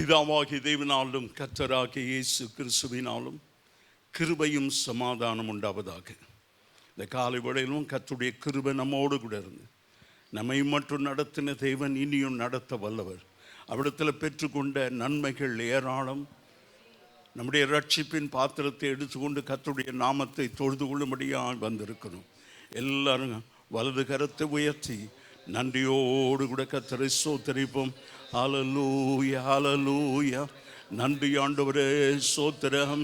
பிதாவாகிய தேவனாலும் கர்த்தராகிய இயேசு கிறிஸ்துவினாலும் கிருபையும் சமாதானம் உண்டாவதாக. இந்த காலை வேளையிலும் கர்த்தருடைய கிருபை நம்மோடு கூட இருந்து நம்மை மட்டும் நடத்தின தேவன் இனியும் நடத்த வல்லவர். அவிடத்தில் பெற்றுக்கொண்ட நன்மைகள் ஏராளம். நம்முடைய ரட்சிப்பின் பாத்திரத்தை எடுத்துக்கொண்டு கர்த்தருடைய நாமத்தை தொழுது கொள்ளும்படியாக வந்திருக்கணும். எல்லாரும் வலது கரத்தை உயர்த்தி நன்றியோடு கூட கர்த்தரை ஸ்தோத்திரிப்போம். ஹல்லேலூயா, ஹல்லேலூயா. நன்றி ஆண்டவரே, ஸ்தோத்திரம்,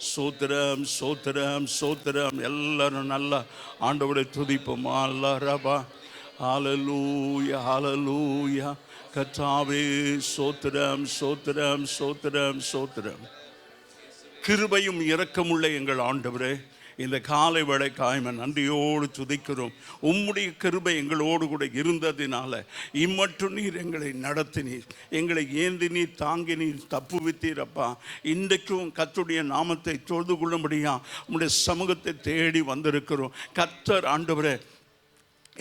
ஸ்தோத்திரம், ஸ்தோத்திரம், ஸ்தோத்திரம். எல்லாரும் நல்லா ஆண்டவரை துதிப்போம். அல்லரபா, ஹல்லேலூயா, ஹல்லேலூயா. கர்த்தாவே ஸ்தோத்திரம், ஸ்தோத்திரம், ஸ்தோத்திரம், ஸ்தோத்திரம். கிருபையும் இரக்கமுள்ள எங்கள் ஆண்டவரே, இந்த காலை வேளைக்காய் நன்றியோடு துதிக்கிறோம். உம்முடைய கிருபை எங்களோடு கூட இருந்ததினால இம்மட்டும் நீர் எங்களை நடத்தினீர், எங்களை ஏந்தி நீர் தாங்கி நீர் தப்புவித்தீரப்பா. இன்றைக்கும் கர்த்தருடைய நாமத்தை தொழுது கொள்ளும்படியா உம்முடைய சமூகத்தை தேடி வந்திருக்கிறோம். கர்த்தர் ஆண்டவரே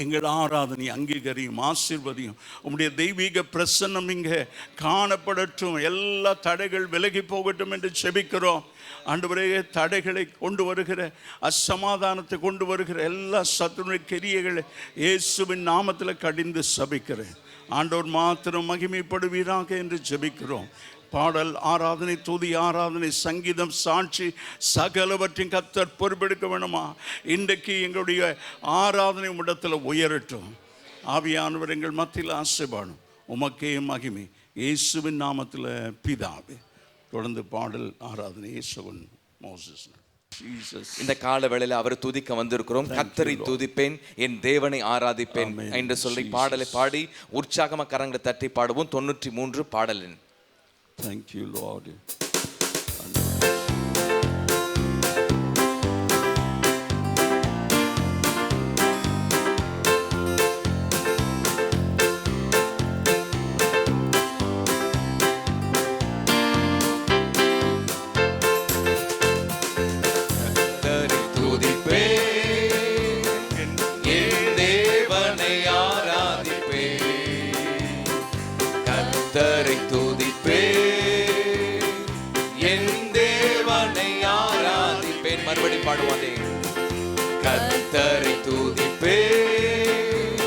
எங்கள் ஆராதனை அங்கீகரியும், ஆசீர்வதியும். உம்முடைய தெய்வீக பிரசன்னம் இங்கே காணப்படட்டும். எல்லா தடைகள் விலகி போகட்டும் என்று செபிக்கிறோம். ஆண்டவரே, தடைகளை கொண்டு வருகிற, அசமாதானத்தை கொண்டு வருகிற எல்லா சத்துருடைய கிரியைகளை இயேசுவின் நாமத்தில் கடிந்து சபிக்கிறேன். ஆண்டவர் மாத்திரம் மகிமைப்படுவீராக என்று ஜெபிக்கிறோம். பாடல் ஆராதனை, துதி ஆராதனை, சங்கீதம், சாட்சி சகலவற்றின் கர்த்தர் பொறுப்பெடுக்க வேணுமா? இன்றைக்கு எங்களுடைய ஆராதனை இடத்துல உயரட்டும். ஆவியானவர் எங்கள் மத்தியில் ஆசைப்பாடும். உமக்கே மகிமை இயேசுவின் நாமத்தில் பிதாவே. தொடர்ந்து பாடல் ஆராதனை இயேசுவன் மோசஸ். இந்த கால வேளையில் அவர் துதிக்க வந்திருக்கிறோம். கர்த்தரை துதிப்பேன், என் தேவனை ஆராதிப்பேன் என்று சொல்லி பாடலை பாடி உற்சாகமாக கரங்களை தட்டி பாடுவோம். 93 பாடலின். Thank you, Lord. மறுபடி பாடுவாதே. கர்த்தரை துதிப்பேன்,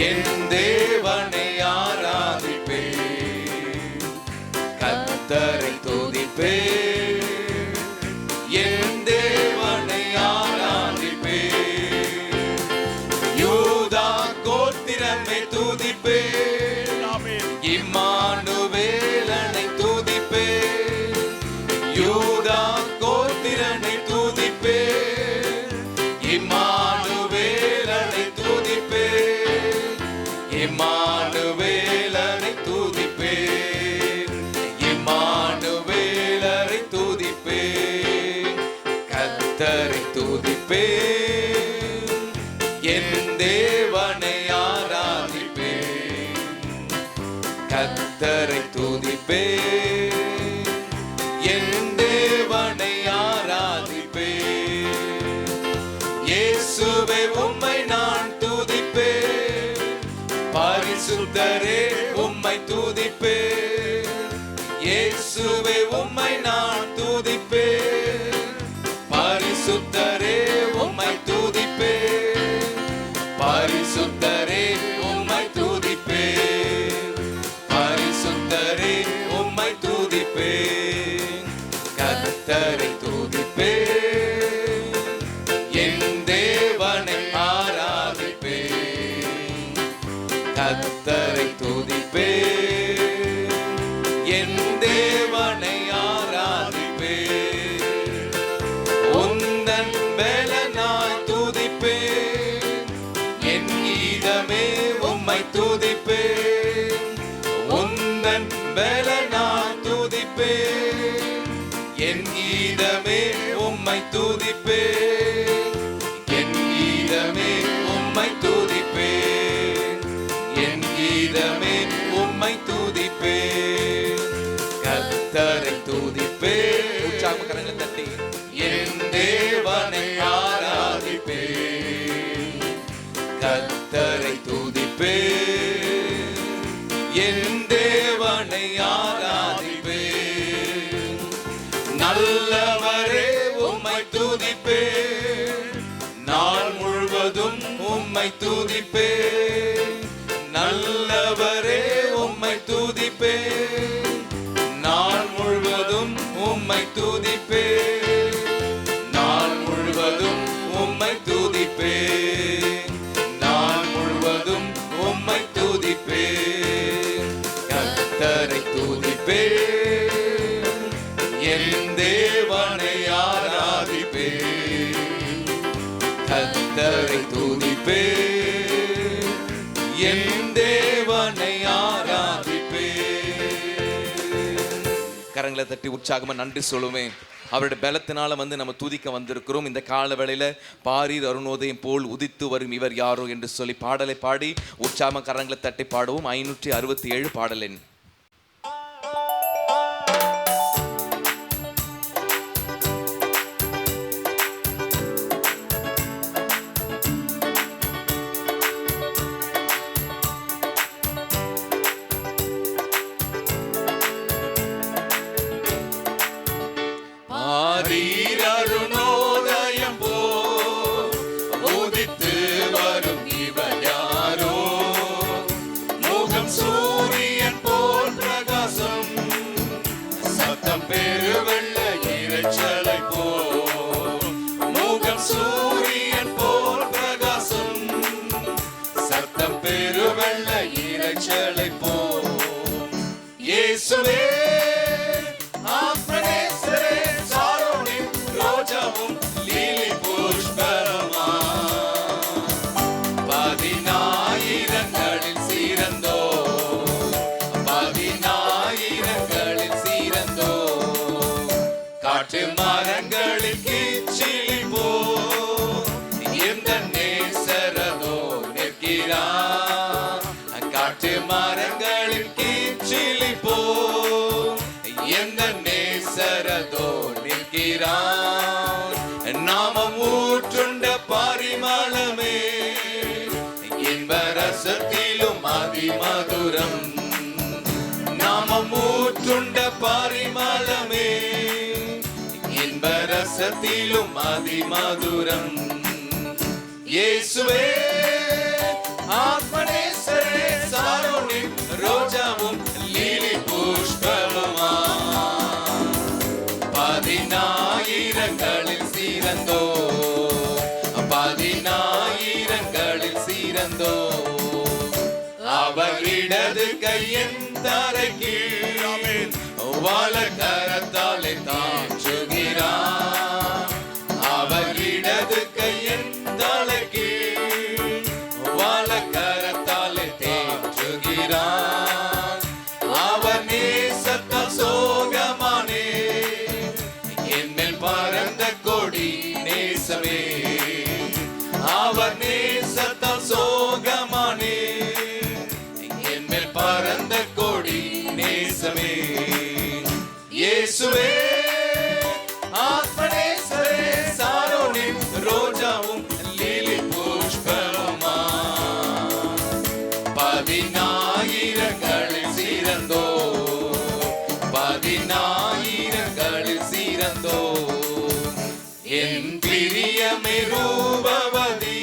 என் தேவனை ஆராதிப்பேன். கர்த்தரை துதிப்பேன், என் தேவனை ஆராதிப்பேன். யூதா கோத்திரமே துதிப்பேன், இம்மானுவேலனை துதிப்பேன். யூதா கோத்திரனை இம்மானுவேலனை துதிப்பேன், இம்மானுவேலனை துதிப்பேன், இம்மானுவேலனை துதிப்பேன். கர்த்தரை துதிப்பேன், என் தேவனை ஆராதிப்பேன். கர்த்தரை துதிப்பேன், என் தேவனை ஆராதிப்பேன். இயேசுவே உம்மை நான் துதிப்பேன், பரிசுத்தரே உம்மை துதிப்பேன். இயேசுவே உம்மை நான் துதிப்பேன், பரிசுத்தரே உம்மை துதிப்பேன். பரிசுத்தரே உம்மை துதிப்பேன், பரிசுத்தரே உம்மை துதிப்பேன். கர்த்தரை துதிப்பேன், என் தேவனை ஆராதிப்பேன். கர்த்தரை துதிப்பேன், என் தேவனை ஆராதிப்பேன். உந்தன் பலனாய் துதிப்பேன், என் கீதமே உம்மை துதிப்பேன். உந்தன் பலனாய் துதிப்பேன், என் கீதமே உம்மை துதிப்பேன். என் கீதமே உம்மை துதிப்பேன், என் கீதமே உம்மை துதிப்பேன். கர்த்தரை துதிப்பேன். உற்சாகமாக கரங்களை தட்டி என் தேவனை ஆராதிப்பேன். கர்த்தரை துதிப்பேன், என் தேவனை தேவனை ஆராதிப்பேன். நல்லவரே உம்மை துதிப்பேன், நாள் முழுவதும் உம்மை துதிப்பேன். நல்லவரே உம்மை துதிப்பேன், நாள் முழுவதும் உம்மை துதிப்பேன். நாள் முழுவதும் உம்மை துதிப்பேன், நாள் முழுவதும் உம்மை துதிப்பேன். கர்த்தரை துதிப்பேன், என் தேவனை ஆராதிப்பேன். கர்த்தரை துதிப்பேன், என் தேவனை ஆராதிப்பேன். கரங்களை தட்டி உற்சாகமா நன்றி சொல்லுவேன். அவருடைய பலத்தினால நம்ம துதிக்க வந்திருக்கிறோம். இந்த கால வேளையில பாரீர் அருணோதயம் போல் உதித்து வரும் இவர் யாரோ என்று சொல்லி பாடலை பாடி உற்சாகமா கரங்களை தட்டி பாடுவோம். 567 பாடல் எண். அருணோதயம் போல் உதித்து வரும் இவர் யாரோ, முகம் சூரியன் போல் பிரகாசம், சத்தம் பெருவெள்ள இரைச்சலை போல். முகம் சூரியன் போல் பிரகாசம், சத்தம் பெருவெள்ள இரைச்சலை போல். இயேசுவே மரங்களில் கிச்சிலி போ எந்த நேசரதோ நிற்கிறார். காட்டு மரங்களில் கிச்சிலி போ எந்த நேசரதோ நிற்கிறார். நாமம் ஊற்றுண்ட பரிமளமே, இன்ப ரசத்திலும் அதிமதுரம். நாமம் ஊற்றுண்ட பரிமளமே, ரசத்திலும் அதிமதுரம். இயேசுவே ஆத்மநேசரே, சாரோனின் ரோஜாவும் லீலி புஷ்பமுமா. 10,000களில் சிறந்தோ, 10,000களில் சிறந்தோ. அவர் இடது கையின் தரைக்கீழ் வலக்கரத்தாலே தாங்குகிறார். அவர் இடது கையின் தலைக்கீழ் வலக்கரத்தாலே தாங்குகிறார். அவர் நேசத்தால் சோகமானே, என்மேல் பறந்த கொடி நேசமே. அவர் நேசத்தால் சோகமானே, என்மேல் பறந்த கொடி நேசமே. இயேசுவே ஆத்மநேசரே, சாரோனின் ரோஜாவும் லீலி புஷ்பமுமா. 10,000களில் சிறந்தோ, 10,000களில் சிறந்தோ. என் பிரியமே ரூபவதி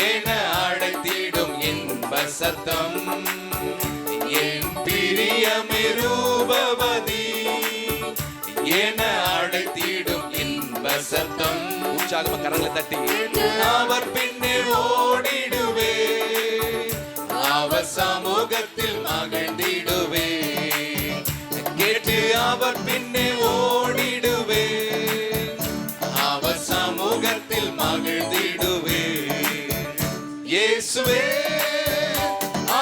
என அழைத்திடும் இன்ப சத்தம். என் பிரியமே ரூபவதி என அழைத்திடும் இன்ப சத்தம். உற்சாகமா கரங்களை தட்டி அவர் பின்னே ஓடிடுவே, அவர் சமூகத்தில் மகிழ்ந்திடுவே. கேட்டு அவர் பின்னே ஓடிடுவே, அவர் சமூகத்தில் மகிழ்ந்திடுவே. இயேசுவே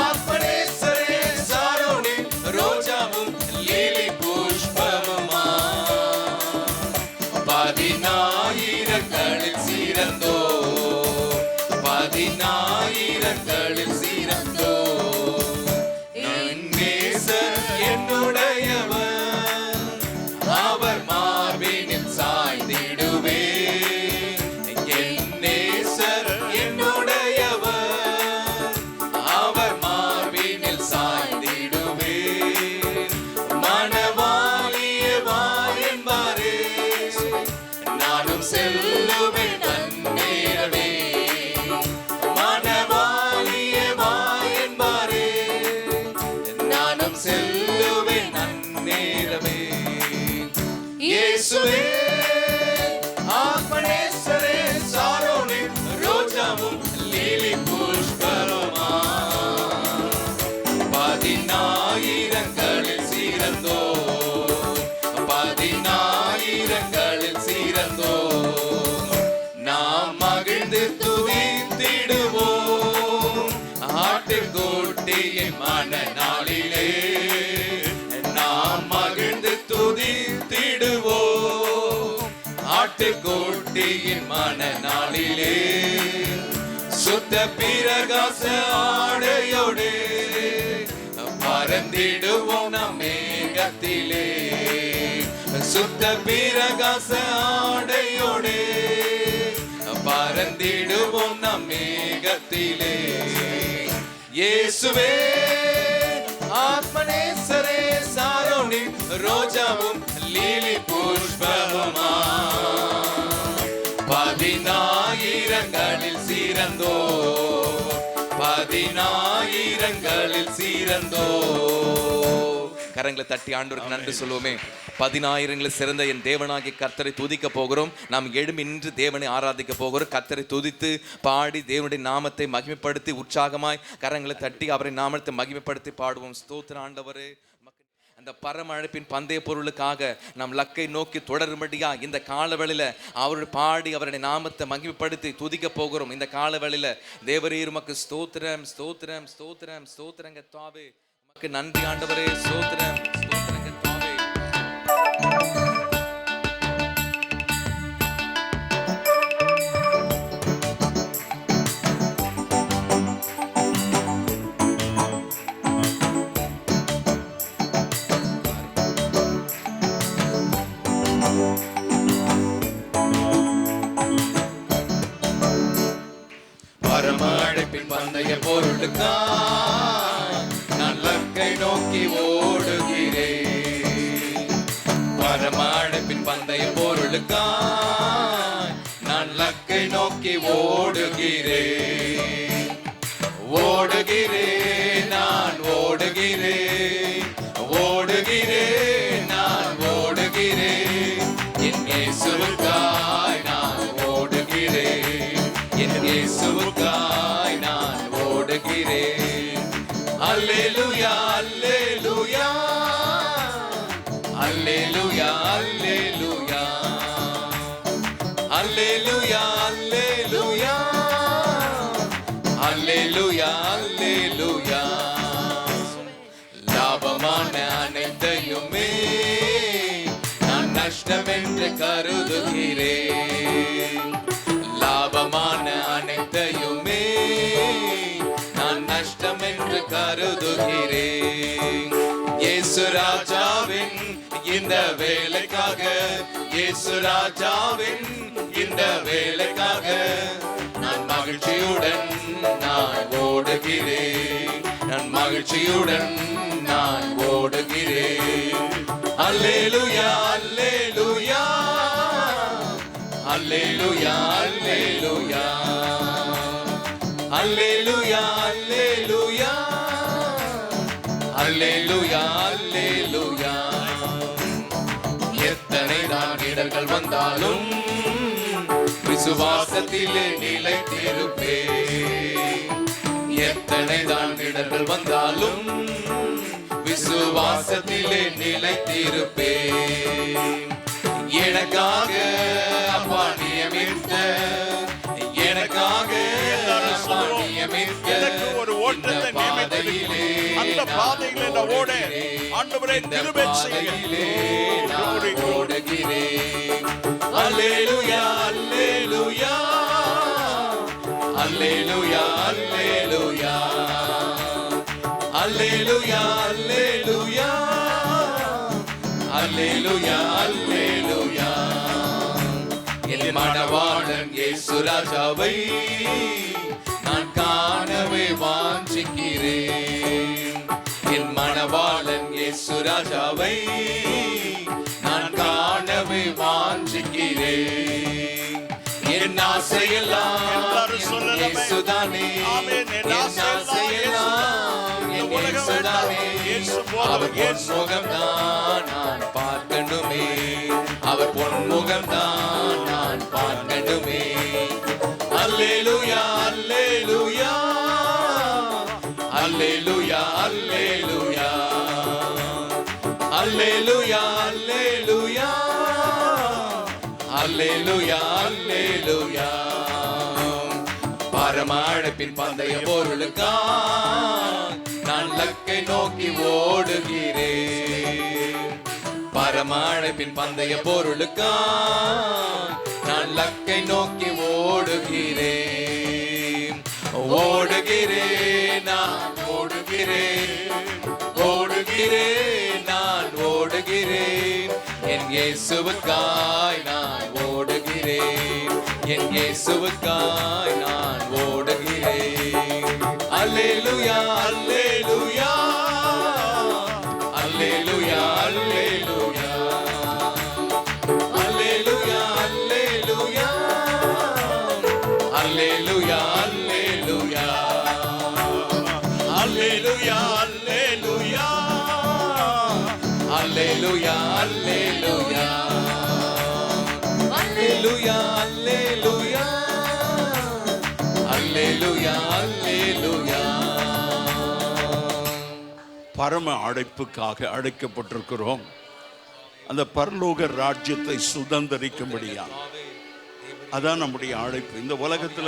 ஆத்மநேசரே, சாரோனின் ரோஜாவும் லீலி புஷ்பமுமா. 10,000களில் சிறந்தோ, 10,000களில் சிறந்தோ. என் நேசர் என்னுடையவர், அவர் மார்பினில் சாய்ந்திடுவே. என் நேசர் என்னுடையவர், பதினாயிரங்களில் சிறந்தோர், பதினாயிரங்களில் சிறந்தோர். நாம் மகிழ்ந்து துதித்திடுவோம் ஆட்டுக்குட்டியின் மனநாளிலே. நாம் மகிழ்ந்து துதித்திடுவோம் ஆட்டுக்குட்டியின் மனநாளிலே. சுத்த பிரகாச ஆடையோடு பறந்திடுவோம் நம் மேகத்திலே. சுத்த பிரகாச ஆடையோடு பறந்திடுவோம் நம் மேகத்திலே. இயேசுவே ஆத்மநேசரே, சாரோனின் ரோஜாவும் லீலி புஷ்பமுமா, பதினாயிரங்களில் சிறந்தோர், பதினாயிரங்களில் சிறந்தோர். கரங்களை தட்டி ஆண்டவருக்கு நன்றி சொல்லுவோமே. 10,000 சிறந்த என் தேவனாகிய கர்த்தரை துதிக்க போகிறோம். நாம் எழும்பி நின்று தேவனை ஆராதிக்க போகிறோம். கர்த்தரை துதித்து பாடி தேவனுடைய நாமத்தை மகிமைப்படுத்தி உற்சாகமாய் கரங்களை தட்டி அவரை நாமத்தை மகிமைப்படுத்தி பாடுவோம். ஸ்தோத்திர ஆண்டவரே. அந்த பரம அழைப்பின் பந்தய பொருளுக்காக நம் லக்கை நோக்கி தொடரும்படியா இந்த காலவெளியில அவருடைய பாடி அவருடைய நாமத்தை மகிமைப்படுத்தி துதிக்க போகிறோம். இந்த காலவெளியில தேவரீர் உமக்கு ஸ்தோத்திரம் ஸ்தோத்திரம் ஸ்தோத்திரம் ஸ்தோத்திரங்க தாவே. உமக்கு நன்றி ஆண்டவரே. ஸ்தோத்திரம் ஸ்தோத்திரங்க தாவே. பரமழைப்பின் பந்தய பொருளுக்காய் நான் லக்கை நோக்கி ஓடுகிறேன். பரமழைப்பின் பந்தய பொருளுக்காய் நான் லக்கை நோக்கி ஓடுகிறேன். ஓடுகிறேன் நான் ஓடுகிறேன், ஓடுகிறேன் நான் ஓடுகிறேன். என் இயேசுவுக்காய் நான் ஓடுகிறேன், என் இயேசுவுக்காய் நான் ஓடுகிறேன். அல்லேலூயா அல்லேலூயா அல்லேலூயா அல்லேலூயா அல்லேலூயா அல்லேலூயா அல்லேலூயா அல்லேலூயா. லாபமான அனைத்தையுமே நான் நஷ்டம் என்று கருதுகிறேன். லாபமான அனைத்தையுமே நான் நஷ்டம் என்று கருதுகிறேன். இயேசு ராஜாவின் இந்த வேலைக்காக, இயேசு ராஜாவின் இந்த வேலைக்காக நான் மகிழ்ச்சியுடன் நான் ஓடுகிறேன், நான் மகிழ்ச்சியுடன் நான் ஓடுகிறேன். அல்லேலூயா அல்லேலூயா அல்லேலூயா அல்லேலூயா அல்லேலூயா அல்லேலூயா அல்லேலூயா அல்லேலூயா. எத்தனை தான் இடர்கள் வந்தாலும் விசுவாசத்திலே நிலைத்திருப்பேன். எத்தனை தான் இடர்கள் வந்தாலும் விசுவாசத்திலே நிலைத்திருப்பேன். எனக்காக அப்பா நியமித்த, எனக்காக அப்பா நியமித்த ஒரு ஓட்டத்தை நியமித்திருக்கிறீர். அந்த பாதையிலே நான் ஓட ஆண்டவரே கிருபை செய்யுங்க. நான் ஓடுகிறேன். அல்லேலூயா அல்லேலூயா அல்லேலூயா அல்லேலூயா அல்லேலூயா அல்லேலூயா அல்லேலூயா அல்லேலூயா. என் மணவாளன் இயேசு ராஜாவை நான் காணவே வாஞ்சிக்கிறேன். என் மணவாளன் இயேசு ராஜாவை நான் காணவே வாஞ்சிக்கிறேன். என் ஆசையெல்லாம் இயேசுதானே, என் ஆசையெல்லாம் இயேசுதானே. அவர் பொன்முகம்தான் நான் பார்க்கணுமே, அவர் பொன்முகம்தான் நான் பார்க்கணுமே. அல்லேலூயா அல்லேலூயா அல்லேலூயா அல்லேலூயா அல்லேலூயா அல்லேலூயா அல்லேலூயா அல்லேலூயா பரமழைப்பின் பந்தய பொருளுக்கா நான் லக்கை நோக்கி ஓடுகிறேன் பரமழைப்பின் பந்தய பொருளுக்கா நான் லக்கை நோக்கி ஓடுகிறேன் ஓடுகிறேன் நான் ஓடுகிறேன் ஓடுகிறேன் நான் ஓடுகிறேன் என் இயேசுவுக்காய் நான் ஓடுகிறேன் என் இயேசுவுக்காய் நான் ஓடுகிறேன் அல்லேலூயா அல்லேலூயா அல்லேலூயா அல்லேலூயா அல்லேலூயா அல்லேலூயா அல்லேலூயா அல்லேலூயா அல்லேலூயா அல்லேலூயா அல்லேலூயா அல்லேலூயா அல்லேலூயா பரம அழைப்புக்காக அழைக்கப்பட்டிருக்கிறோம். அந்த பரலோக ராஜ்யத்தை சுதந்திரிக்கும்படியா அதான் நம்முடைய அழைப்பு. இந்த உலகத்துல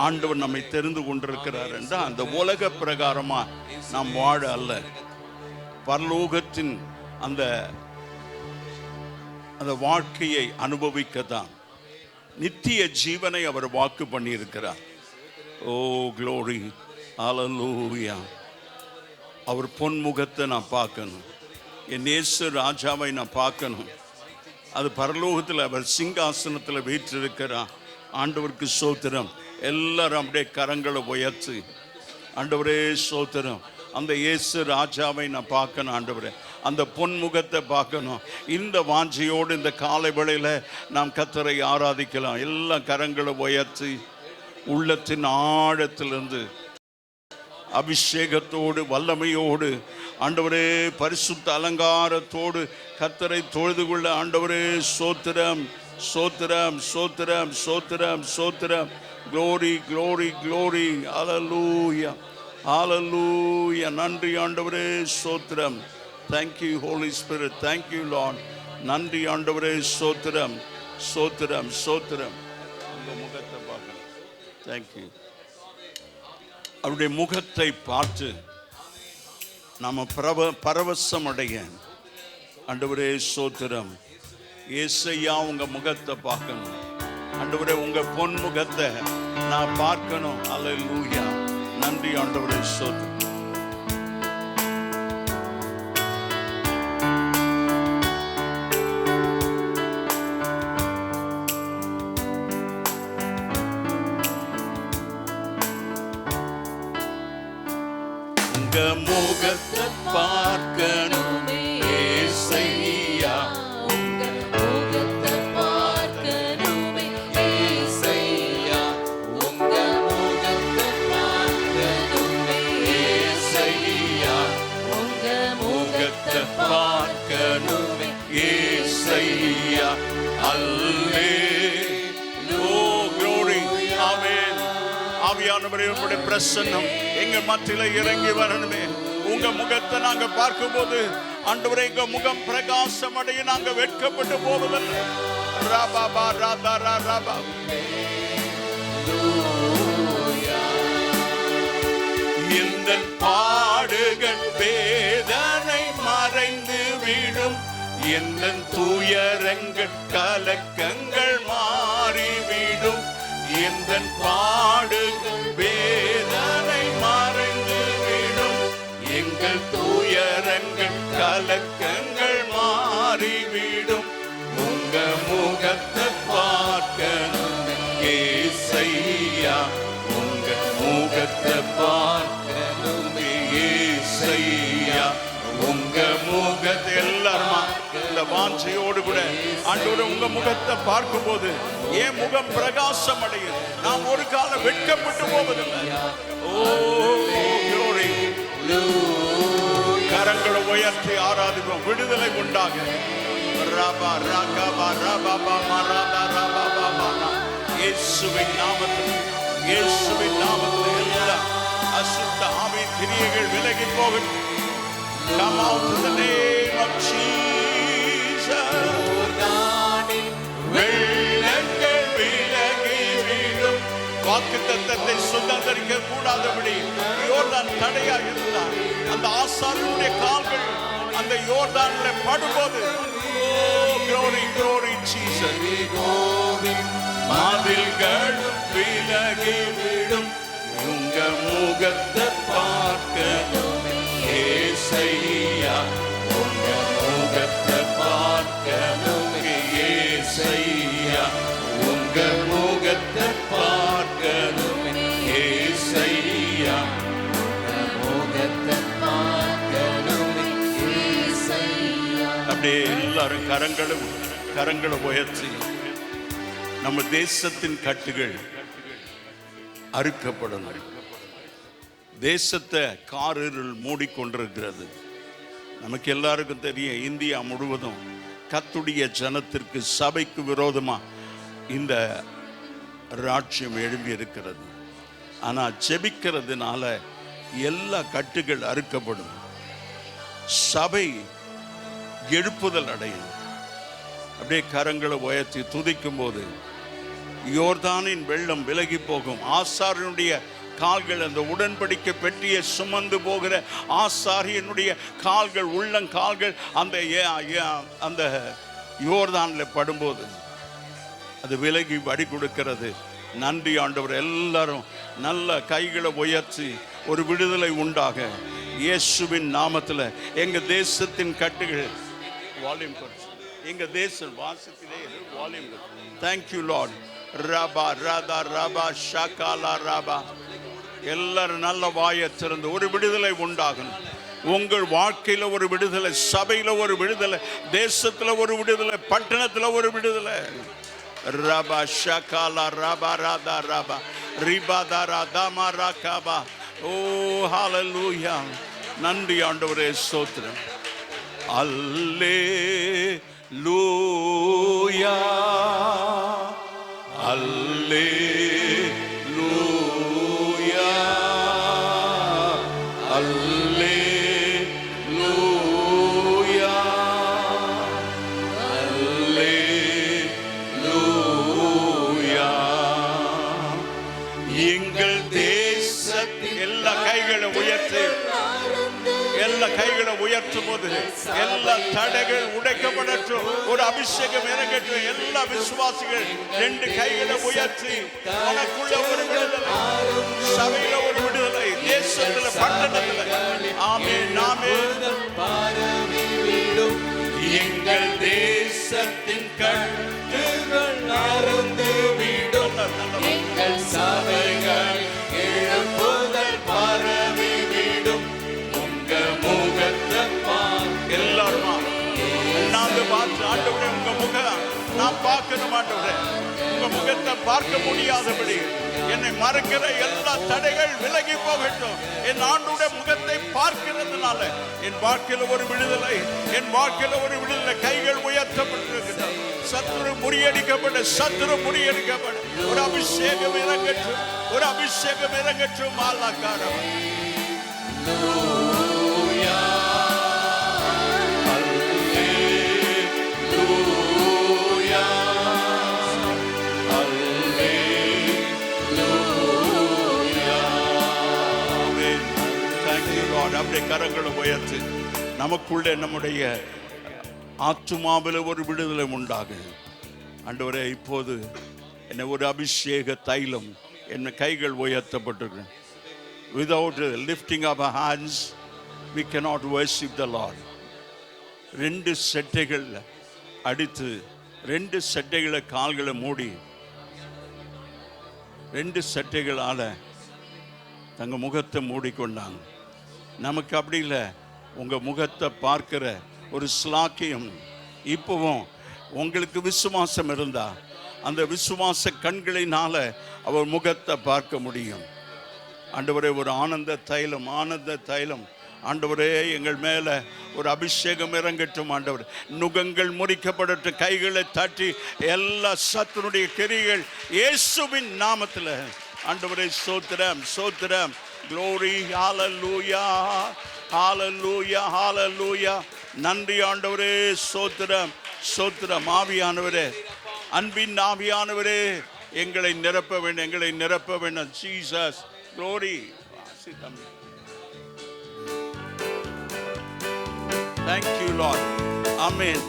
ஆண்டவர் நம்மை தெரிந்து கொண்டிருக்கிறார் என்றால் அந்த உலக பிரகாரமா நாம் வாழ அல்ல, பரலோகத்தின் அந்த அந்த வாழ்க்கையை அனுபவிக்கத்தான். நித்திய ஜீவனை அவர் வாக்கு பண்ணியிருக்கிறார். ஓ க்ளோரி, ஹல்லேலூயா. அவர் பொன்முகத்தை நான் பார்க்கணும், என் இயேசு ராஜாவை நான் பார்க்கணும். அது பரலோகத்தில் அவர் சிங்காசனத்தில் வீற்றிருக்கிறார். ஆண்டவருக்கு ஸ்தோத்திரம். எல்லாரும் அப்படியே கரங்களை உயர்த்தி ஆண்டவரே ஸ்தோத்திரம். அந்த இயேசு ராஜாவை நான் பார்க்கணும் ஆண்டவரே, அந்த பொன்முகத்தை பார்க்கணும். இந்த வாஞ்சையோடு இந்த காலை வேளையில் நாம் கர்த்தரை ஆராதிக்கலாம். எல்லா கரங்களை உயர்த்தி உள்ளத்தின் ஆழத்திலிருந்து அபிஷேகத்தோடு வல்லமையோடு ஆண்டவரே பரிசுத்த அலங்காரத்தோடு கர்த்தரை தொழுது கொள்ள ஆண்டவரே ஸ்தோத்திரம் ஸ்தோத்திரம் ஸ்தோத்திரம் ஸ்தோத்திரம் ஸ்தோத்திரம். Glory glory glory. Hallelujah hallelujah. நன்றி ஆண்டவரே ஸ்தோத்திரம். Thank you Holy Spirit. Thank you Lord. நன்றி ஆண்டவரே ஸ்தோத்திரம் ஸ்தோத்திரம் ஸ்தோத்திரம். உங்கள் முகத்தை பார்க்கணும். தேங்க்யூ. அவருடைய முகத்தை பார்த்து நாம் பரவசம் அடைய ஆண்டவரே ஸ்தோத்திரம். ஏசையா உங்க முகத்தை பார்க்கணும் ஆண்டவரே, உங்க பொன் முகத்தை நான் பார்க்கணும். அல்லேலூயா. நன்றி ஆண்டவரே ஸ்தோத்திரம். முகத்தை பார்க்கணும் ஏசையா, உங்க முகத்தை பார்க்கணும் ஏசையா, உங்க முகத்தை பார்க்கணும் ஏசையா, உங்க முகத்தை பார்க்கணும் ஏசையா. அல்லேலூயா. ஆமென். ஆவியானவரே, உங்களுடைய பிரசன்னம் எங்க மத்தியில இறங்கி வரணுமே. உங்க முகத்தை நாங்க பார்க்கும்போது ஆண்டவரே, எங்க முகம் பிரகாசம் அடைய நாங்க வெட்கப்பட்டு போவதில்லை. ராபாபா ராதா ராபா. இந்த பாடுகள் வேதனை மறைந்து விடும், எந்த துயரங்கள் கலக்கங்கள் மாறிவிடும். எந்த பாடுகள் வேதனை மறைந்து விடும், எங்கள் துயரங்கள் கலக்கங்கள் மாறிவிடும். உங்க முகத்தை பார்க்கணும் ஏசையா, உங்க முகத்தை பார்க்கணும் ஏசையா, உங்க முகத்தை. எல்லாருமா இந்த வாஞ்சையோடு கூட ஆண்டவரே, உங்க முகத்தை பார்க்கும் போது என் முகம் பிரகாசம் அடையும். நாம் ஒரு காலம் வெட்கப்பட்டு போவதில்லை. ஓ glory. கரங்களை உயர்த்தி ஆராதிப்போம். விடுதலை உண்டாக. ரபா ரகபா ரபபா மரபா ரபபா. இயேசுவின் நாமத்தில், இயேசுவின் நாமத்தில் எல்லாம் அசுத்த ஆவியின் கிரியைகள் விலகி போகட்டும். Come out in the name of Jesus. வெள்ளங்கள் விலகி விடும். வாக்குத்தத்தத்தை சுதந்தரிக்க கூடாதபடி யோர்தான் தடையா இருந்தார். அந்த ஆசாரியனுடைய கால்கள் அந்த யோர்தான்ல படும்போது, oh glory glory Jesus, மதில்கள் விலகி விடும். உங்க முகத்தை பார்க்கணும் ஏசையா, உங்க முகத்தை பார்க்கணும் ஏசையா, உங்க முகத்தை பார்க்கணும் ஏசையா, முகத்தை பார்க்கணும் ஏசையா. அப்படியே எல்லாரும் கரங்களை உயர்த்தி நம்ம தேசத்தின் கட்டுகள் அறுக்கப்படணும். தேசத்தை காரிருள் மூடிக்கொண்டிருக்கிறது. நமக்கு எல்லாருக்கும் தெரியும், இந்தியா முழுவதும் கர்த்தருடைய ஜனத்திற்கு சபைக்கு விரோதமா இந்த ராஜ்யம் எழும்பி இருக்கிறது. ஆனா ஜெபிக்கிறதுனால எல்லா கட்டுகள் அறுக்கப்படும். சபை எழுப்புதல் அடையும். அப்படியே கரங்களை உயர்த்தி துதிக்கும் போது யோர்தானின் வெள்ளம் விலகி போகும். ஆசாரியனுடைய கால்கள் அந்த உடன்படிக்கை பெட்டியை சுமந்து போகிற ஆசாரியனுடைய கால்கள், உள்ளங்கால்கள் அந்த யோர்தான்ல படும்போது அது விலகி வடி கொடுக்கிறது. நன்றி ஆண்டவர். எல்லாரும் நல்ல கைகளை உயர்த்தி ஒரு விடுதலை உண்டாக இயேசுவின் நாமத்தில் எங்க தேசத்தின் கட்டுகள் வால்யூம் எங்க தேசம் வாசத்திலே வால்யூம். Thank you Lord. ரபா ராதா ரபா ஷகாலா ரபா. எல்லாரும் நல்ல வாயை திறந்து ஒரு விடுதலை உண்டாகணும். உங்கள் வாழ்க்கையில ஒரு விடுதலை, சபையில ஒரு விடுதலை, தேசத்துல ஒரு விடுதலை, பட்டணத்துல ஒரு விடுதலை. ரபா ஷகாலா ரபா ராதா ரபா ரிபாதா ராதாமா ராகாபா. ஓ ஹalleluya. நன்றி ஆண்டவரே, ஸ்தோத்திரம். அல்லேலூயா அல்லேலூயா அல்லேலூயா அல்லேலூயா. எங்கள் தேசத்தின் எல்லா கைகளை உயர்த்தி, எல்லா கைகளை உயர்த்தும் போது எல்லா தடைகள் உடைக்கப்படட்டும். ஒரு அபிஷேகம் இறங்கட்டும். எல்லா விசுவாசிகள் ரெண்டு கைகளை உயர்த்தி உனக்குள்ள ஒரு விடுதலை, சபையில ஒரு விடுதலை, தேசத்துல பட்டணத்துல. ஆமென் ஆமென். எங்கள் தேசத்தின் கட்டுகள் அறுந்து விடும். எங்கள் சபைகள் எழுப்புதல் பரவி விடும். உங்க முகத்தை எல்லாருமா நாங்க பார்த்து ஆண்டவரே, உங்க முகம் நான் பார்க்கணும் ஆண்டவரே. உங்க முகத்தை பார்க்க முடியாதபடி என்னை மறக்கிற எல்லா தடைகள் விலகி போகட்டும். என் ஆண்டவருடைய முகத்தை பார்க்கிறதுனால என் வாழ்க்கையில ஒரு விடுதலை, என் வாழ்க்கையில ஒரு விடுதலை. கைகள் உயர்த்தப்பட்டிருக்கிறது. சத்துரு முறியடிக்கப்பட ஒரு அபிஷேகம் இறங்கட்டும், ஒரு அபிஷேகம் இறங்கட்டும். மாலாக்காரம் அப்படியே கரங்களை உயர்த்து நமக்குள்ளே நம்முடைய ஆத்துமாவில் ஒரு விடுதலை உண்டாகு. ஆண்டவரே, இப்போது என்ன ஒரு அபிஷேக தைலம் என்ன கைகள் உயர்த்தப்பட்டிருக்கு. Without lifting up our hands we cannot worship the Lord. ரெண்டு செட்டைகள் அடித்து, ரெண்டு செட்டைகளை கால்களை மூடி, ரெண்டு செட்டைகளால தங்க முகத்தை மூடிக்கொண்டாங்க. நமக்கு அப்படி இல்லை. உங்க முகத்தை பார்க்கிற ஒரு ஸ்லாக்கியம். இப்பவும் உங்களுக்கு விசுவாசம் இருந்தா அந்த விசுவாச கண்களினால அவர் முகத்தை பார்க்க முடியும். ஆண்டவரே, ஒரு ஆனந்த தைலம் ஆண்டவரே, எங்கள் மேல ஒரு அபிஷேகம் இறங்கட்டும். ஆண்டவர், நுகங்கள் முறிக்கப்படட்டும். கைகளை தட்டி எல்லா சத்துனுடைய கிரிகள் இயேசுவின் நாமத்தில் ஆண்டவரே ஸ்தோத்திரம் ஸ்தோத்திரம். glory hallelujah hallelujah hallelujah. நன்றி ஆண்டவரே ஸ்தோத்திரம் ஸ்தோத்திரம். ஆவியானவரே, அன்பின் ஆவியானவரே, எங்களை நிரப்ப வேண்டும், எங்களை நிரப்ப வேண்டும். Jesus glory. Thank you Lord. Amen.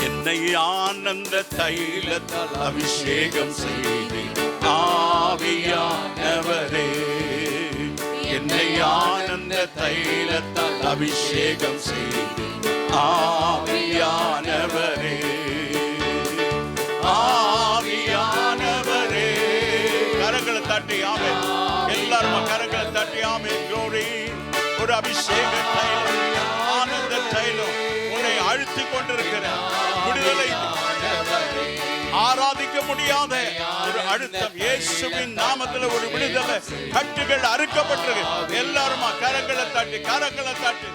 என்னை ஆனந்த தைலத்தால் அபிஷேகம் செய்து ஆவியானவரே, என்னை ஆனந்த தைலத்தால் அபிஷேகம் செய்து ஆவியானவரே, ஆவியானவரே. கரங்களை தட்டி ஆமென். எல்லாரும் கரங்களை தட்டி ஆமென். glory. ஒரு அபிஷேக தைலம், ஆனந்த தைலம் உன்னை அழுத்தி கொண்டிருக்கிற விடுதலை, ஆராதிக்க முடியாத ஒரு அழுத்தம், இயேசுவின் நாமத்தில் ஒரு விடுதலை, கட்டுகள் அறுக்கப்பட்டிருக்கு. எல்லாரும் கரங்களை தட்டி கரங்களை தட்டி.